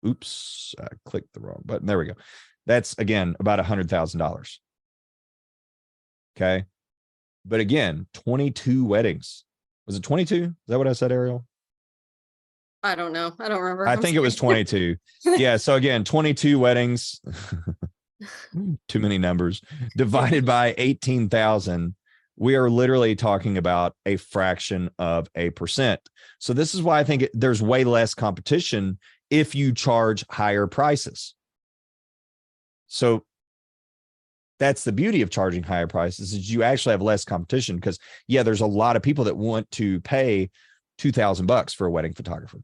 [SPEAKER 1] Oops, I clicked the wrong button. There we go. That's again about $100,000. Okay. But again, 22 weddings. Was it 22? Is that what I said, Ariel?
[SPEAKER 3] I don't know. I don't remember.
[SPEAKER 1] I think it was 22. Yeah. So again, 22 weddings, too many numbers, divided by 18,000. We are literally talking about a fraction of a percent. So this is why I think there's way less competition if you charge higher prices. So that's the beauty of charging higher prices, is you actually have less competition, because yeah, there's a lot of people that want to pay $2,000 for a wedding photographer.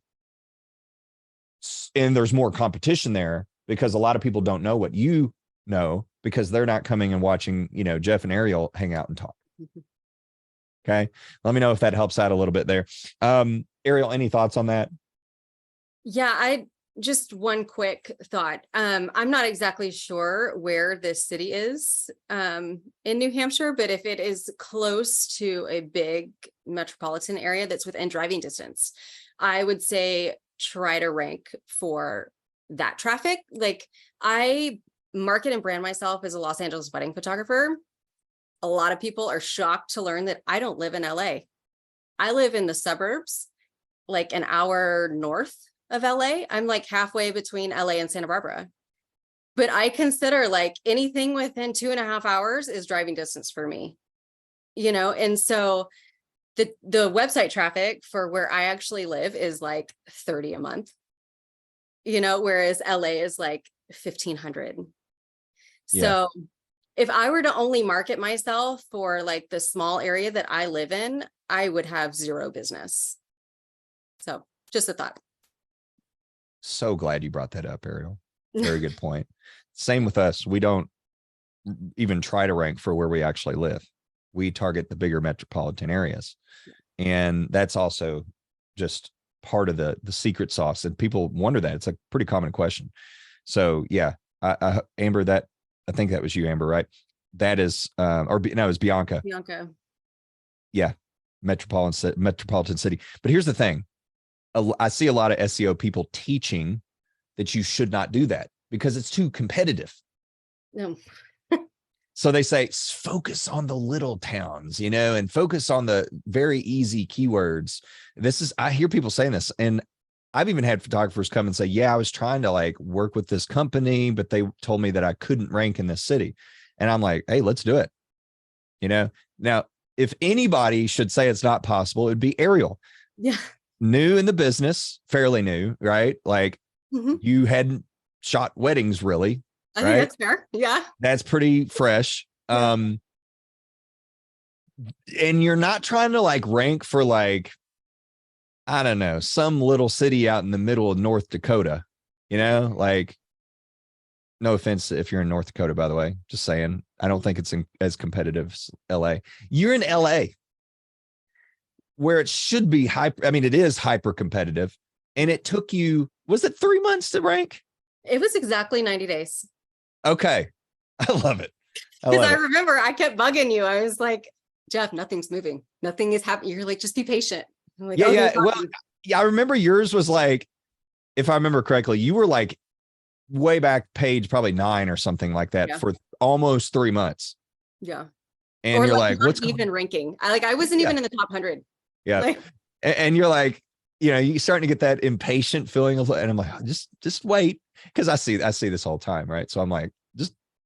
[SPEAKER 1] And there's more competition there because a lot of people don't know what you know, because they're not coming and watching, Jeff and Ariel hang out and talk. Okay. Let me know if that helps out a little bit there. Ariel, any thoughts on that?
[SPEAKER 3] Yeah, just one quick thought. I'm not exactly sure where this city is in New Hampshire, but if it is close to a big metropolitan area that's within driving distance, I would say try to rank for that traffic. Like, I market and brand myself as a Los Angeles wedding photographer. A lot of people are shocked to learn that I don't live in LA. I live in the suburbs, like an hour north of LA. I'm like halfway between LA and Santa Barbara. But I consider like anything within 2.5 hours is driving distance for me, and so the website traffic for where I actually live is like 30 a month, whereas LA is like 1,500.
[SPEAKER 1] Yeah.
[SPEAKER 3] So if I were to only market myself for like the small area that I live in, I would have zero business. So just a thought.
[SPEAKER 1] So glad you brought that up, Ariel. Very good point. Same with us. We don't even try to rank for where we actually live. We target the bigger metropolitan areas. And that's also just part of the secret sauce. And people wonder that. It's a pretty common question. So yeah, Amber, I think that was you, Amber, right? That is, no, it was Bianca.
[SPEAKER 3] Bianca.
[SPEAKER 1] Yeah. Metropolitan city. But here's the thing. I see a lot of SEO people teaching that you should not do that because it's too competitive.
[SPEAKER 3] No.
[SPEAKER 1] So they say focus on the little towns, and focus on the very easy keywords. I hear people saying this, and I've even had photographers come and say, yeah, I was trying to like work with this company, but they told me that I couldn't rank in this city. And I'm like, hey, let's do it. Now, if anybody should say it's not possible, it'd be Ariel.
[SPEAKER 3] Yeah.
[SPEAKER 1] New in the business, fairly new, right? Like you hadn't shot weddings really.
[SPEAKER 3] I think that's fair. Yeah.
[SPEAKER 1] That's pretty fresh.
[SPEAKER 3] Yeah.
[SPEAKER 1] And you're not trying to like rank for like, I don't know, some little city out in the middle of North Dakota, like, no offense if you're in North Dakota, by the way, just saying, I don't think it's as competitive as LA. You're in LA where it should be it is hyper competitive. And it took you, was it 3 months to rank?
[SPEAKER 3] It was exactly 90 days.
[SPEAKER 1] Okay. I love it.
[SPEAKER 3] Because I remember I kept bugging you. I was like, Jeff, nothing's moving. Nothing is happening. You're like, just be patient. I'm like,
[SPEAKER 1] yeah. Well, yeah, I remember yours was like, if I remember correctly, you were like way back page, probably 9 or something like that for almost 3 months.
[SPEAKER 3] Yeah.
[SPEAKER 1] And or you're like what's
[SPEAKER 3] even ranking? I wasn't even in the top 100.
[SPEAKER 1] Yeah. Like, and you're like, you're starting to get that impatient feeling of, and I'm like, just wait. Cause I see this all the time. Right. So I'm like,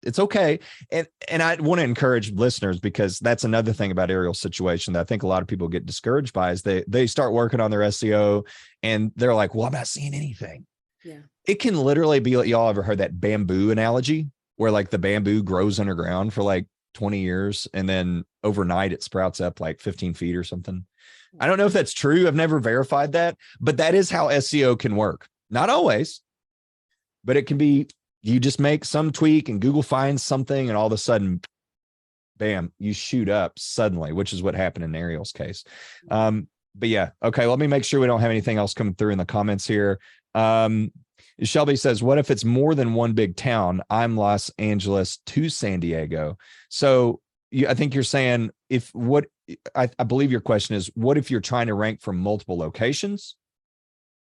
[SPEAKER 1] it's okay. And I want to encourage listeners, because that's another thing about Ariel's situation that I think a lot of people get discouraged by is they start working on their SEO and they're like, well, I'm not seeing anything.
[SPEAKER 3] Yeah.
[SPEAKER 1] It can literally be like, y'all ever heard that bamboo analogy where like the bamboo grows underground for like 20 years and then overnight it sprouts up like 15 feet or something. I don't know if that's true. I've never verified that, but that is how SEO can work. Not always, but it can be, you just make some tweak and Google finds something and all of a sudden, bam, you shoot up suddenly, which is what happened in Ariel's case. But yeah. Okay. Let me make sure we don't have anything else coming through in the comments here. Shelby says, what if it's more than one big town? I'm Los Angeles to San Diego. So I think you're saying I believe your question is, what if you're trying to rank from multiple locations?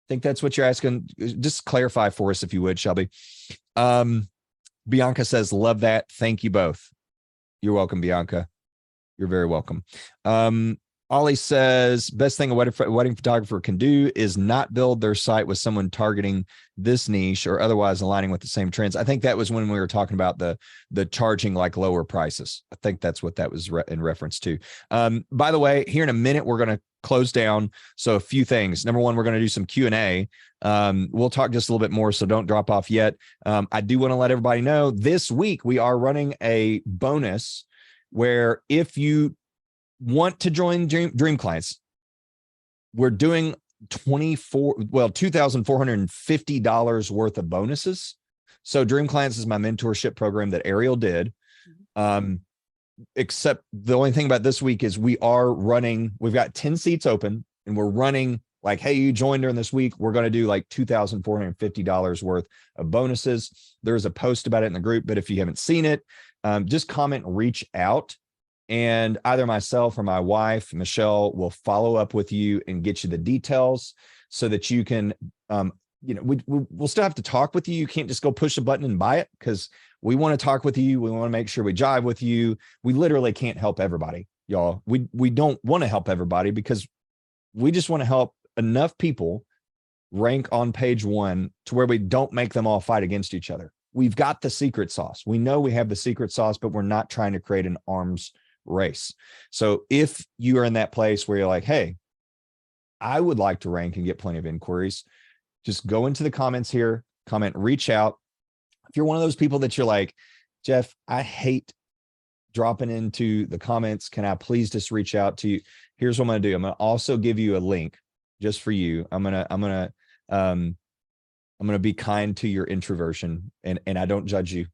[SPEAKER 1] I think that's what you're asking. Just clarify for us, if you would, Shelby. Bianca says, love that. Thank you both. You're welcome, Bianca. You're very welcome. Ollie says, best thing a wedding photographer can do is not build their site with someone targeting this niche or otherwise aligning with the same trends. I think that was when we were talking about the charging like lower prices. I think that's what that was in reference to. By the way, here in a minute, we're going to close down. So a few things. Number one, we're going to do some Q&A. We'll talk just a little bit more, so don't drop off yet. I do want to let everybody know this week we are running a bonus where if you want to join Dream Clients, we're doing $2,450 worth of bonuses. So Dream Clients is my mentorship program that Ariel did. Except the only thing about this week is we've got 10 seats open and we're running like, hey, you joined during this week. We're going to do like $2,450 worth of bonuses. There's a post about it in the group, but if you haven't seen it, just comment, reach out. And either myself or my wife, Michelle, will follow up with you and get you the details so that you can, we'll still have to talk with you. You can't just go push a button and buy it because we want to talk with you. We want to make sure we jive with you. We literally can't help everybody, y'all. We don't want to help everybody because we just want to help enough people rank on page 1 to where we don't make them all fight against each other. We've got the secret sauce. We know we have the secret sauce, but we're not trying to create an arms race. So if you are in that place where you're like, hey, I would like to rank and get plenty of inquiries, just go into the comments here, comment, reach out. If you're one of those people that you're like, Jeff, I hate dropping into the comments, can I please just reach out to you? Here's what I'm going to do. I'm going to also give you a link just for you. I'm going to be kind to your introversion and I don't judge you.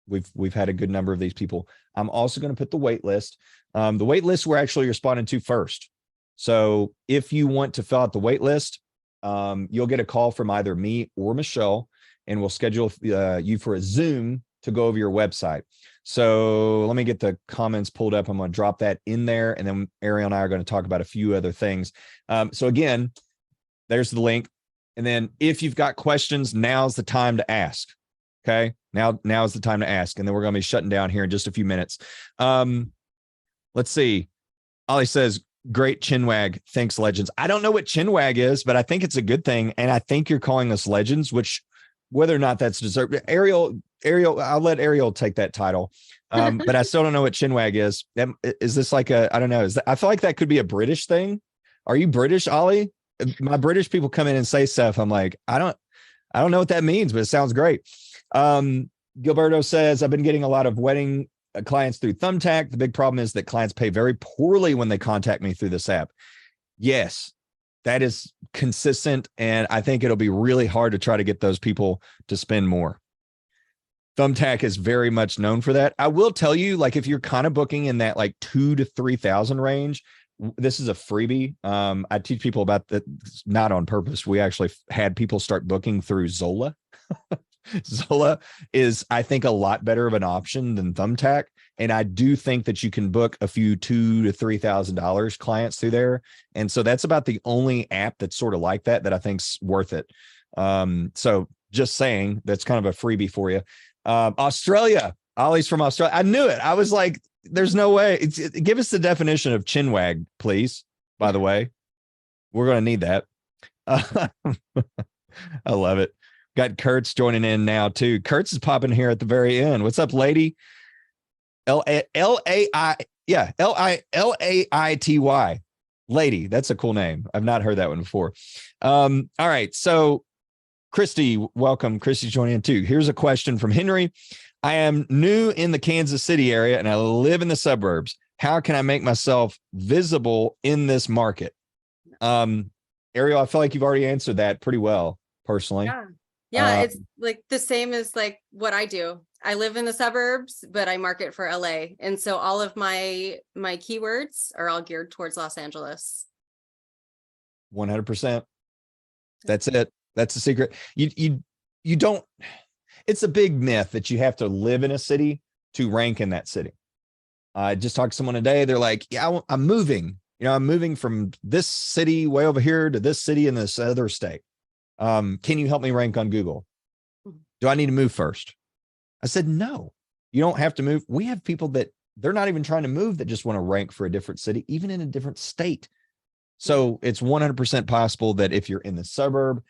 [SPEAKER 1] We've had a good number of these people. I'm also going to put the wait list. The wait list we're actually responding to first. So if you want to fill out the wait list, you'll get a call from either me or Michelle, and we'll schedule you for a Zoom to go over your website. So let me get the comments pulled up. I'm going to drop that in there, and then Ariel and I are going to talk about a few other things. So again, there's the link. And then if you've got questions, now's the time to ask. Okay. Now is the time to ask. And then we're going to be shutting down here in just a few minutes. Let's see. Ollie says, great chinwag. Thanks, legends. I don't know what chinwag is, but I think it's a good thing. And I think you're calling us legends, which whether or not that's deserved. Ariel, I'll let Ariel take that title. But I still don't know what chinwag is. Is this like I don't know. I feel like that could be a British thing. Are you British, Ollie? My British people come in and say stuff. I'm like, I don't know what that means, but it sounds great. Gilberto says, I've been getting a lot of wedding clients through Thumbtack. The big problem is that clients pay very poorly when they contact me through this app. Yes, that is consistent. And I think it'll be really hard to try to get those people to spend more. Thumbtack is very much known for that. I will tell you, like, if you're kind of booking in that like 2,000 to 3,000 range, this is a freebie. I teach people about that, not on purpose. We actually had people start booking through Zola. Zola is, I think, a lot better of an option than Thumbtack. And I do think that you can book a few $2,000 to $3,000 clients through there. And so that's about the only app that's sort of like that I think's worth it. So just saying, that's kind of a freebie for you. Australia, Ollie's from Australia. I knew it. I was like, there's no way. Give us the definition of chinwag, please. By the way, we're going to need that. I love it. Got Kurtz joining in now too. Kurtz is popping here at the very end. What's up, lady? Laity. Lady. That's a cool name. I've not heard that one before. All right. So Christy, welcome. Christy's joining in too. Here's a question from Henry. I am new in the Kansas City area and I live in the suburbs. How can I make myself visible in this market? Ariel, I feel like you've already answered that pretty well personally.
[SPEAKER 3] Yeah, it's like the same as like what I do. I live in the suburbs, but I market for LA. And so all of my keywords are all geared towards Los Angeles.
[SPEAKER 1] 100%. That's it. That's the secret. You don't, it's a big myth that you have to live in a city to rank in that city. I just talked to someone today. They're like, yeah, I'm moving, I'm moving from this city way over here to this city in this other state. Can you help me rank on Google? Do I need to move first? I said, no, you don't have to move. We have people that they're not even trying to move that just want to rank for a different city, even in a different state. So it's 100% possible that if you're in the suburb,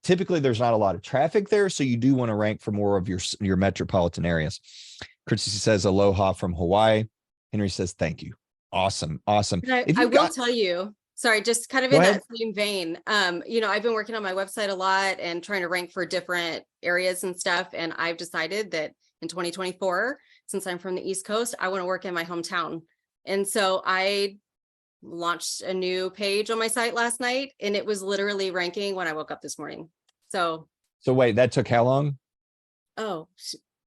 [SPEAKER 1] typically there's not a lot of traffic there. So you do want to rank for more of your metropolitan areas. Christy says, aloha from Hawaii. Henry says, thank you. Awesome. Awesome.
[SPEAKER 3] I will tell you, sorry, just kind of in that same vein. I've been working on my website a lot and trying to rank for different areas and stuff. And I've decided that in 2024, since I'm from the East Coast, I want to work in my hometown. And so I launched a new page on my site last night and it was literally ranking when I woke up this morning. So
[SPEAKER 1] wait, that took how long?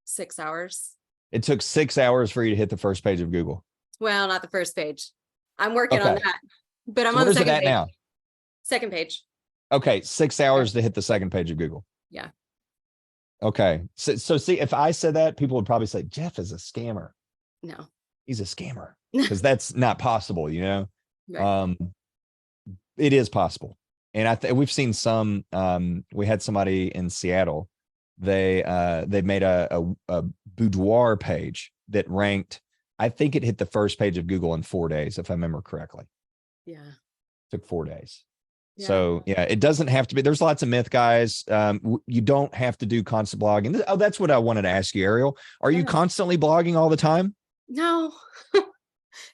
[SPEAKER 3] 6 hours.
[SPEAKER 1] It took 6 hours for you to hit the first page of Google.
[SPEAKER 3] Well, not the first page. I'm working on that, but I'm on the second page now. Second page.
[SPEAKER 1] Okay. 6 hours to hit the second page of Google.
[SPEAKER 3] Yeah.
[SPEAKER 1] Okay. So see, if I said that, people would probably say Jeff is a scammer.
[SPEAKER 3] No,
[SPEAKER 1] he's a scammer because that's not possible.
[SPEAKER 3] Right.
[SPEAKER 1] It is possible. And we've seen some, we had somebody in Seattle, they made a boudoir page that ranked, I think it hit the first page of Google in 4 days, if I remember correctly.
[SPEAKER 3] Yeah.
[SPEAKER 1] Took 4 days.
[SPEAKER 3] Yeah.
[SPEAKER 1] So yeah, it doesn't have to be, there's lots of myth, guys. You don't have to do constant blogging. Oh, that's what I wanted to ask you, Ariel. Are you constantly blogging all the time?
[SPEAKER 3] No,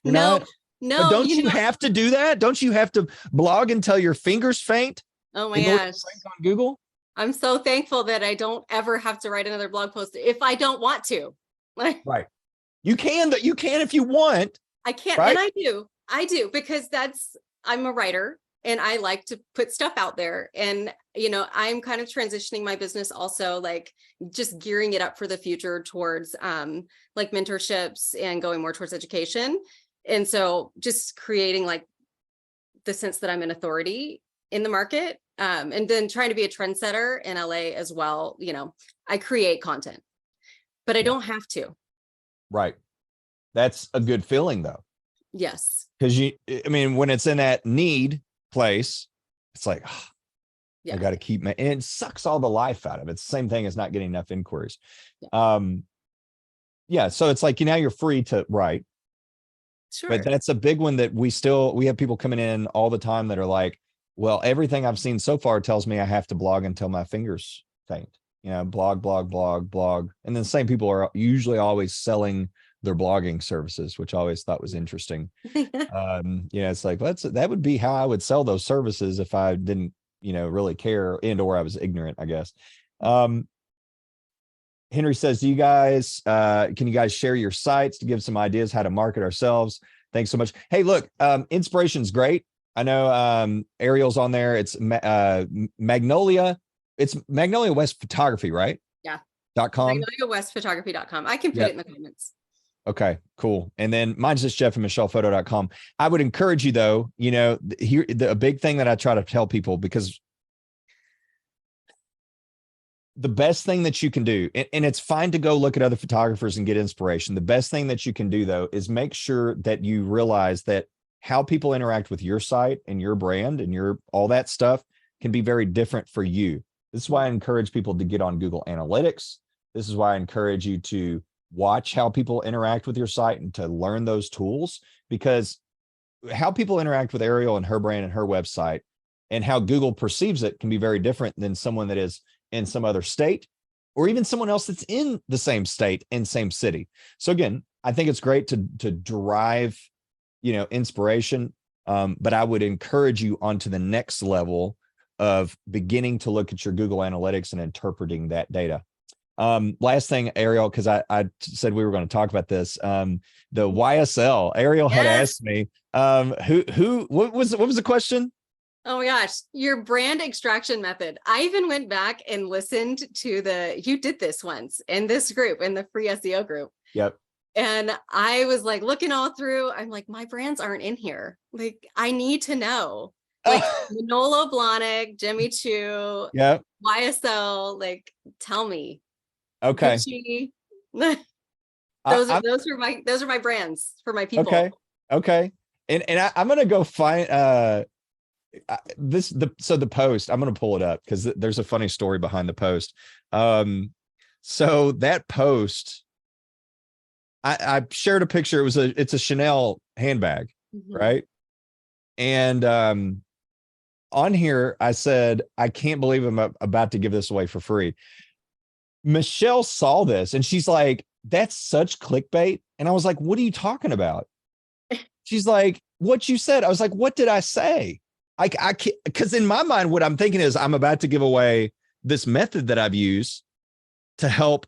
[SPEAKER 1] no.
[SPEAKER 3] No,
[SPEAKER 1] but don't you have to do that? Don't you have to blog until your fingers faint?
[SPEAKER 3] Oh my gosh.
[SPEAKER 1] On Google?
[SPEAKER 3] I'm so thankful that I don't ever have to write another blog post if I don't want to.
[SPEAKER 1] Right. You can if you want.
[SPEAKER 3] I can,
[SPEAKER 1] right?
[SPEAKER 3] And I do because I'm a writer and I like to put stuff out there. And, I'm kind of transitioning my business also, like just gearing it up for the future towards like mentorships and going more towards education. And so just creating like the sense that I'm an authority in the market, and then trying to be a trendsetter in LA as well. I create content, but I don't have to.
[SPEAKER 1] Right. That's a good feeling though.
[SPEAKER 3] Yes.
[SPEAKER 1] Because when it's in that need place, it's like, I
[SPEAKER 3] Yeah.
[SPEAKER 1] got to keep and it sucks all the life out of it. It's the same thing as not getting enough inquiries.
[SPEAKER 3] Yeah.
[SPEAKER 1] Yeah. So it's like, now you're free to write, but
[SPEAKER 3] Sure.
[SPEAKER 1] that's a big one that we have people coming in all the time that are like, well, everything I've seen so far tells me I have to blog until my fingers faint, blog, blog, blog, blog. And then the same people are usually always selling their blogging services, which I always thought was interesting. It's like, that would be how I would sell those services if I didn't, really care or I was ignorant, I guess. Henry says, can you guys share your sites to give some ideas how to market ourselves? Thanks so much. Hey, look, inspiration's great. I know Ariel's on there. It's Magnolia. It's Magnolia West Photography, right?
[SPEAKER 3] Yeah.
[SPEAKER 1] .com.
[SPEAKER 3] MagnoliaWestPhotography.com. I can put it in the comments.
[SPEAKER 1] Okay, cool. And then mine's just JeffandMichellePhoto.com. I would encourage you though, a big thing that I try to tell people, because the best thing that you can do, and it's fine to go look at other photographers and get inspiration. The best thing that you can do though, is make sure that you realize that how people interact with your site and your brand and all that stuff can be very different for you. This is why I encourage people to get on Google Analytics. This is why I encourage you to watch how people interact with your site and to learn those tools, because how people interact with Ariel and her brand and her website and how Google perceives it can be very different than someone that is in some other state, or even someone else that's in the same state and same city. So again, I think it's great to derive, inspiration. But I would encourage you onto the next level of beginning to look at your Google Analytics and interpreting that data. Last thing, Ariel, because I said we were going to talk about this. The YSL, Ariel had asked me, what was the question?
[SPEAKER 3] Oh my gosh, your brand extraction method. I even went back and listened to you did this once in this group, in the free SEO group.
[SPEAKER 1] Yep.
[SPEAKER 3] And I was like looking all through, I'm like, my brands aren't in here. Like, I need to know. Like Manolo Blahnik, Jimmy Choo,
[SPEAKER 1] yep.
[SPEAKER 3] YSL, like, tell me.
[SPEAKER 1] Okay.
[SPEAKER 3] those are my brands for my people.
[SPEAKER 1] Okay. And I'm gonna go find the post. I'm gonna pull it up because there's a funny story behind the post. So that post, I shared a picture. It's a Chanel handbag, right? And on here I said, I can't believe I'm about to give this away for free. Michelle saw this and she's like, that's such clickbait. And I was like, what are you talking about? She's like, what you said. I was like, what did I say? I can't, because in my mind, what I'm thinking is I'm about to give away this method that I've used to help,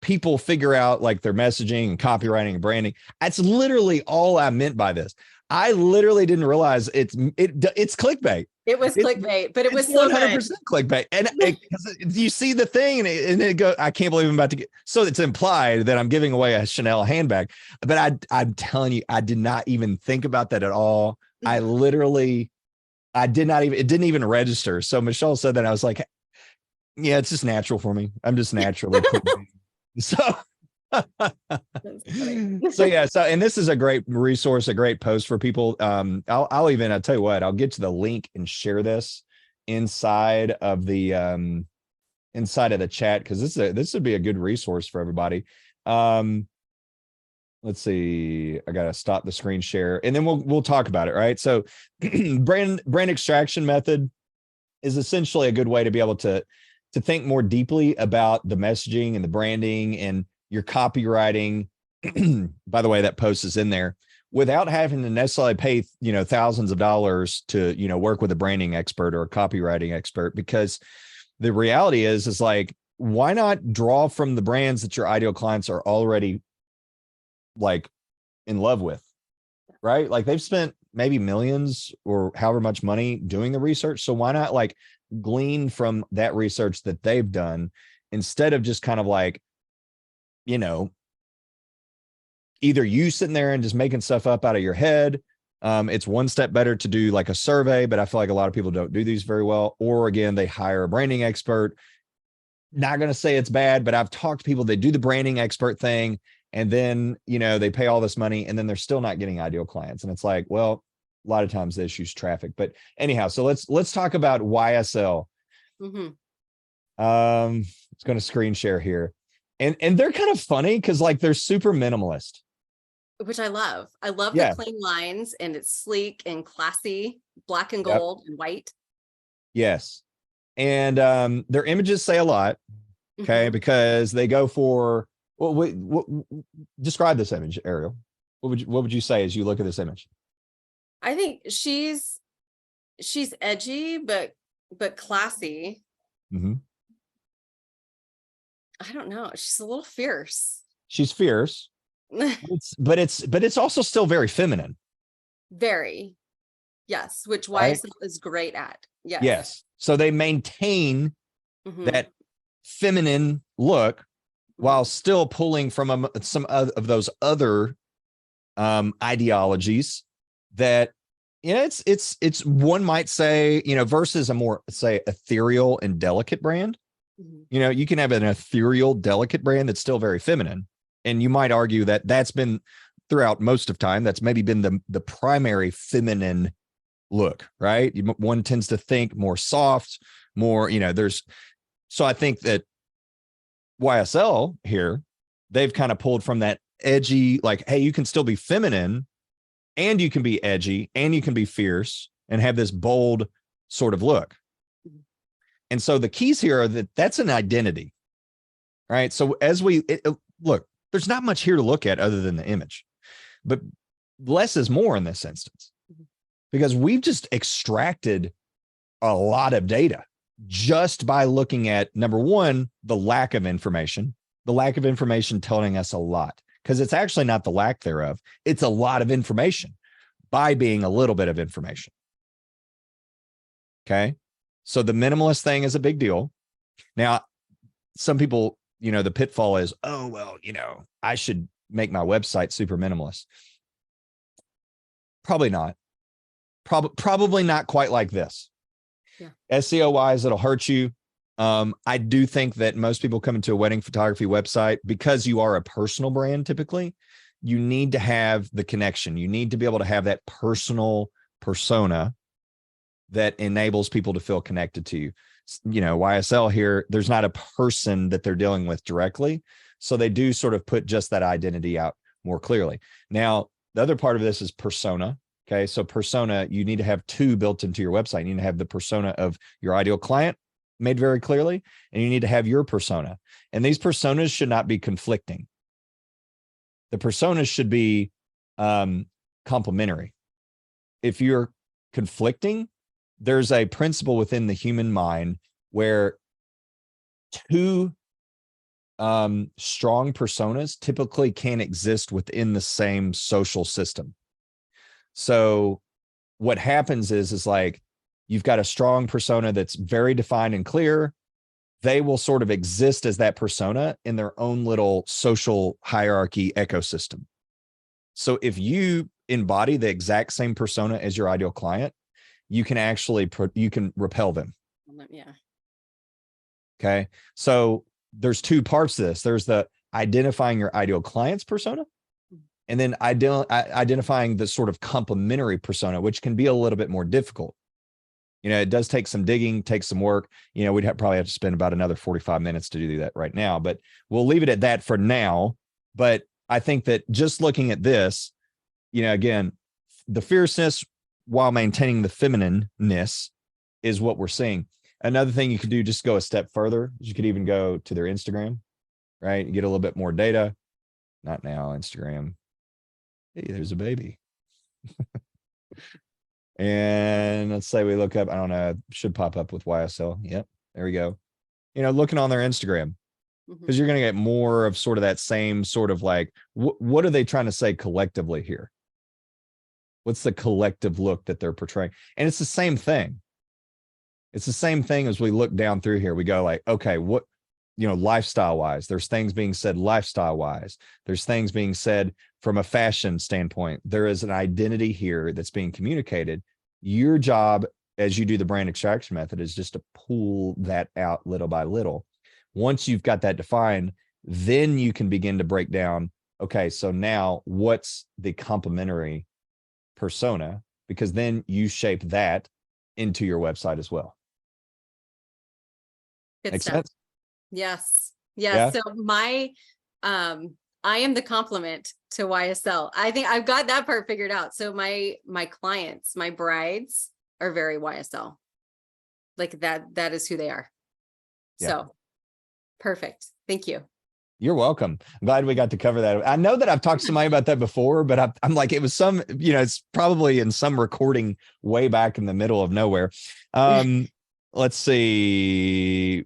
[SPEAKER 1] people figure out like their messaging and copywriting and branding. That's literally all I meant by this. I literally didn't realize it's clickbait.
[SPEAKER 3] It was clickbait, but it was so 100%
[SPEAKER 1] clickbait. And you see the thing and it go, I can't believe I'm about to get, so it's implied that I'm giving away a Chanel handbag, but I'm telling you, I did not even think about that at all. It didn't even register. So Michelle said that, I was like, yeah, it's just natural for me. I'm just naturally so and this is a great resource, a great post for people. I'll tell you what, I'll get to the link and share this inside of the chat, because this would be a good resource for everybody. Let's see, I gotta stop the screen share and then we'll talk about it, right? So brand extraction method is essentially a good way to be able to think more deeply about the messaging and the branding and your copywriting. By the way, that post is in there, without having to necessarily pay, thousands of dollars to, work with a branding expert or a copywriting expert, because the reality is like, why not draw from the brands that your ideal clients are already like in love with, right? Like they've spent maybe millions or however much money doing the research. So why not like glean from that research that they've done, instead of just kind of like, either you sitting there and just making stuff up out of your head. It's one step better to do like a survey, but I feel like a lot of people don't do these very well. Or again, they hire a branding expert. Not going to say it's bad, but I've talked to people that do the branding expert thing, and then, they pay all this money and then they're still not getting ideal clients. And it's like, well, A lot of times the issue's traffic, but anyhow, so let's talk about YSL. It's going to screen share here, and they're kind of funny because like they're super minimalist,
[SPEAKER 3] which I love. I love
[SPEAKER 1] yeah.
[SPEAKER 3] the clean lines, and it's sleek and classy, black and
[SPEAKER 1] Yep.
[SPEAKER 3] gold and white.
[SPEAKER 1] Yes. And their images say a lot, okay, because they go for, well, what describe this image, Ariel. What would you say as you look at this image?
[SPEAKER 3] I think she's edgy, but classy. I don't know. She's a little fierce.
[SPEAKER 1] She's fierce, but it's also still very feminine.
[SPEAKER 3] Very. Yes, which
[SPEAKER 1] Right?
[SPEAKER 3] YSL is great at. Yes.
[SPEAKER 1] Yes. So they maintain that feminine look while still pulling from some of those other ideologies that, you know, it's one might say, you know, versus a more, say, ethereal and delicate brand. You know, you can have an ethereal, delicate brand that's still very feminine. And you might argue that that's been throughout most of time, that's maybe been the primary feminine look, right? One tends to think more soft, more, you know, so I think that YSL here, they've kind of pulled from that edgy, like, hey, you can still be feminine and you can be edgy and you can be fierce and have this bold sort of look. And so the keys here are that's an identity, right? So as look, there's not much here to look at other than the image, but less is more in this instance, because we've just extracted a lot of data just by looking at, number one, the lack of information telling us a lot, because it's actually not the lack thereof. It's a lot of information by being a little bit of information. Okay. So the minimalist thing is a big deal. Now, some people, you know, the pitfall is, oh, well, you know, I should make my website super minimalist. Probably not. Probably not quite like this.
[SPEAKER 3] Yeah.
[SPEAKER 1] SEO wise, it'll hurt you. I do think that most people come into a wedding photography website because you are a personal brand. Typically, you need to have the connection. You need to be able to have that personal persona that enables people to feel connected to you. You know, YSL here, there's not a person that they're dealing with directly. So they do sort of put just that identity out more clearly. Now, the other part of this is persona. Okay. So persona, you need to have two built into your website. You need to have the persona of your ideal client made very clearly, and you need to have your persona. And these personas should not be conflicting. The personas should be complementary. If you're conflicting, there's a principle within the human mind where two strong personas typically can't exist within the same social system. So what happens is like, you've got a strong persona that's very defined and clear. They will sort of exist as that persona in their own little social hierarchy ecosystem. So if you embody the exact same persona as your ideal client, you can actually, you can repel them.
[SPEAKER 3] Yeah.
[SPEAKER 1] Okay. So there's two parts to this. There's the identifying your ideal client's persona, and then identifying the sort of complementary persona, which can be a little bit more difficult. You know, it does take some digging, takes some work. You know, we'd probably have to spend about another 45 minutes to do that right now, but we'll leave it at that for now. But I think that just looking at this, you know, again, the fierceness while maintaining the feminineness is what we're seeing. Another thing you could do, just go a step further, is you could even go to their Instagram, right? You get a little bit more data. Not now, Instagram. Hey, there's a baby. And let's say we look up, I don't know, should pop up with YSL. Yep, there we go. You know, looking on their Instagram, because you're going to get more of sort of that same sort of like, what are they trying to say collectively here? What's the collective look that they're portraying? And it's the same thing. It's the same thing as we look down through here. We go like, okay, what, you know, lifestyle wise, there's things being said lifestyle wise. There's things being said from a fashion standpoint. There is an identity here that's being communicated. Your job as you do the brand extraction method is just to pull that out little by little. Once you've got that defined, then you can begin to break down, okay, so now what's the complementary persona because then you shape that into your website as well.
[SPEAKER 3] Good
[SPEAKER 1] Make
[SPEAKER 3] stuff.
[SPEAKER 1] sense?
[SPEAKER 3] Yes. Yes.
[SPEAKER 1] Yeah.
[SPEAKER 3] So I am the complement to YSL. I think I've got that part figured out. So my clients, my brides are very YSL. Like that is who they are.
[SPEAKER 1] Yeah.
[SPEAKER 3] So perfect. Thank you.
[SPEAKER 1] You're welcome. I'm glad we got to cover that. I know that I've talked to somebody about that before, but I'm like, it was some, it's probably in some recording way back in the middle of nowhere. Let's see.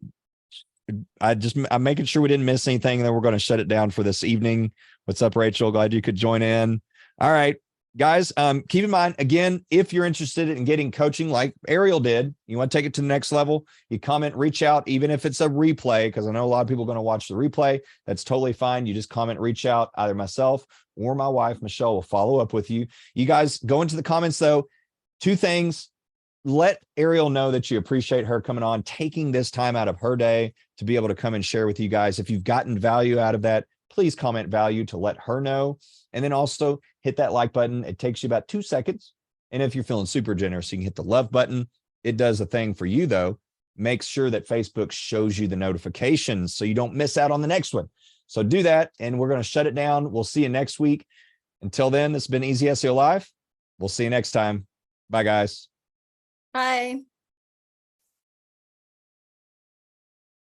[SPEAKER 1] I'm making sure we didn't miss anything, and then we're going to shut it down for this evening. What's up, Rachel? Glad you could join in. All right, guys, keep in mind, again, if you're interested in getting coaching like Ariel did, you want to take it to the next level, you comment, reach out, even if it's a replay, because I know a lot of people are going to watch the replay. That's totally fine. You just comment, reach out. Either myself or my wife, Michelle, will follow up with you. You guys go into the comments, though. 2 things. Let Ariel know that you appreciate her coming on, taking this time out of her day to be able to come and share with you guys. If you've gotten value out of that, please comment value to let her know. And then also hit that like button. It takes you about 2 seconds. And if you're feeling super generous, you can hit the love button. It does a thing for you, though. Make sure that Facebook shows you the notifications so you don't miss out on the next one. So do that, and we're going to shut it down. We'll see you next week. Until then, this has been Easy SEO Live. We'll see you next time. Bye, guys.
[SPEAKER 3] Bye.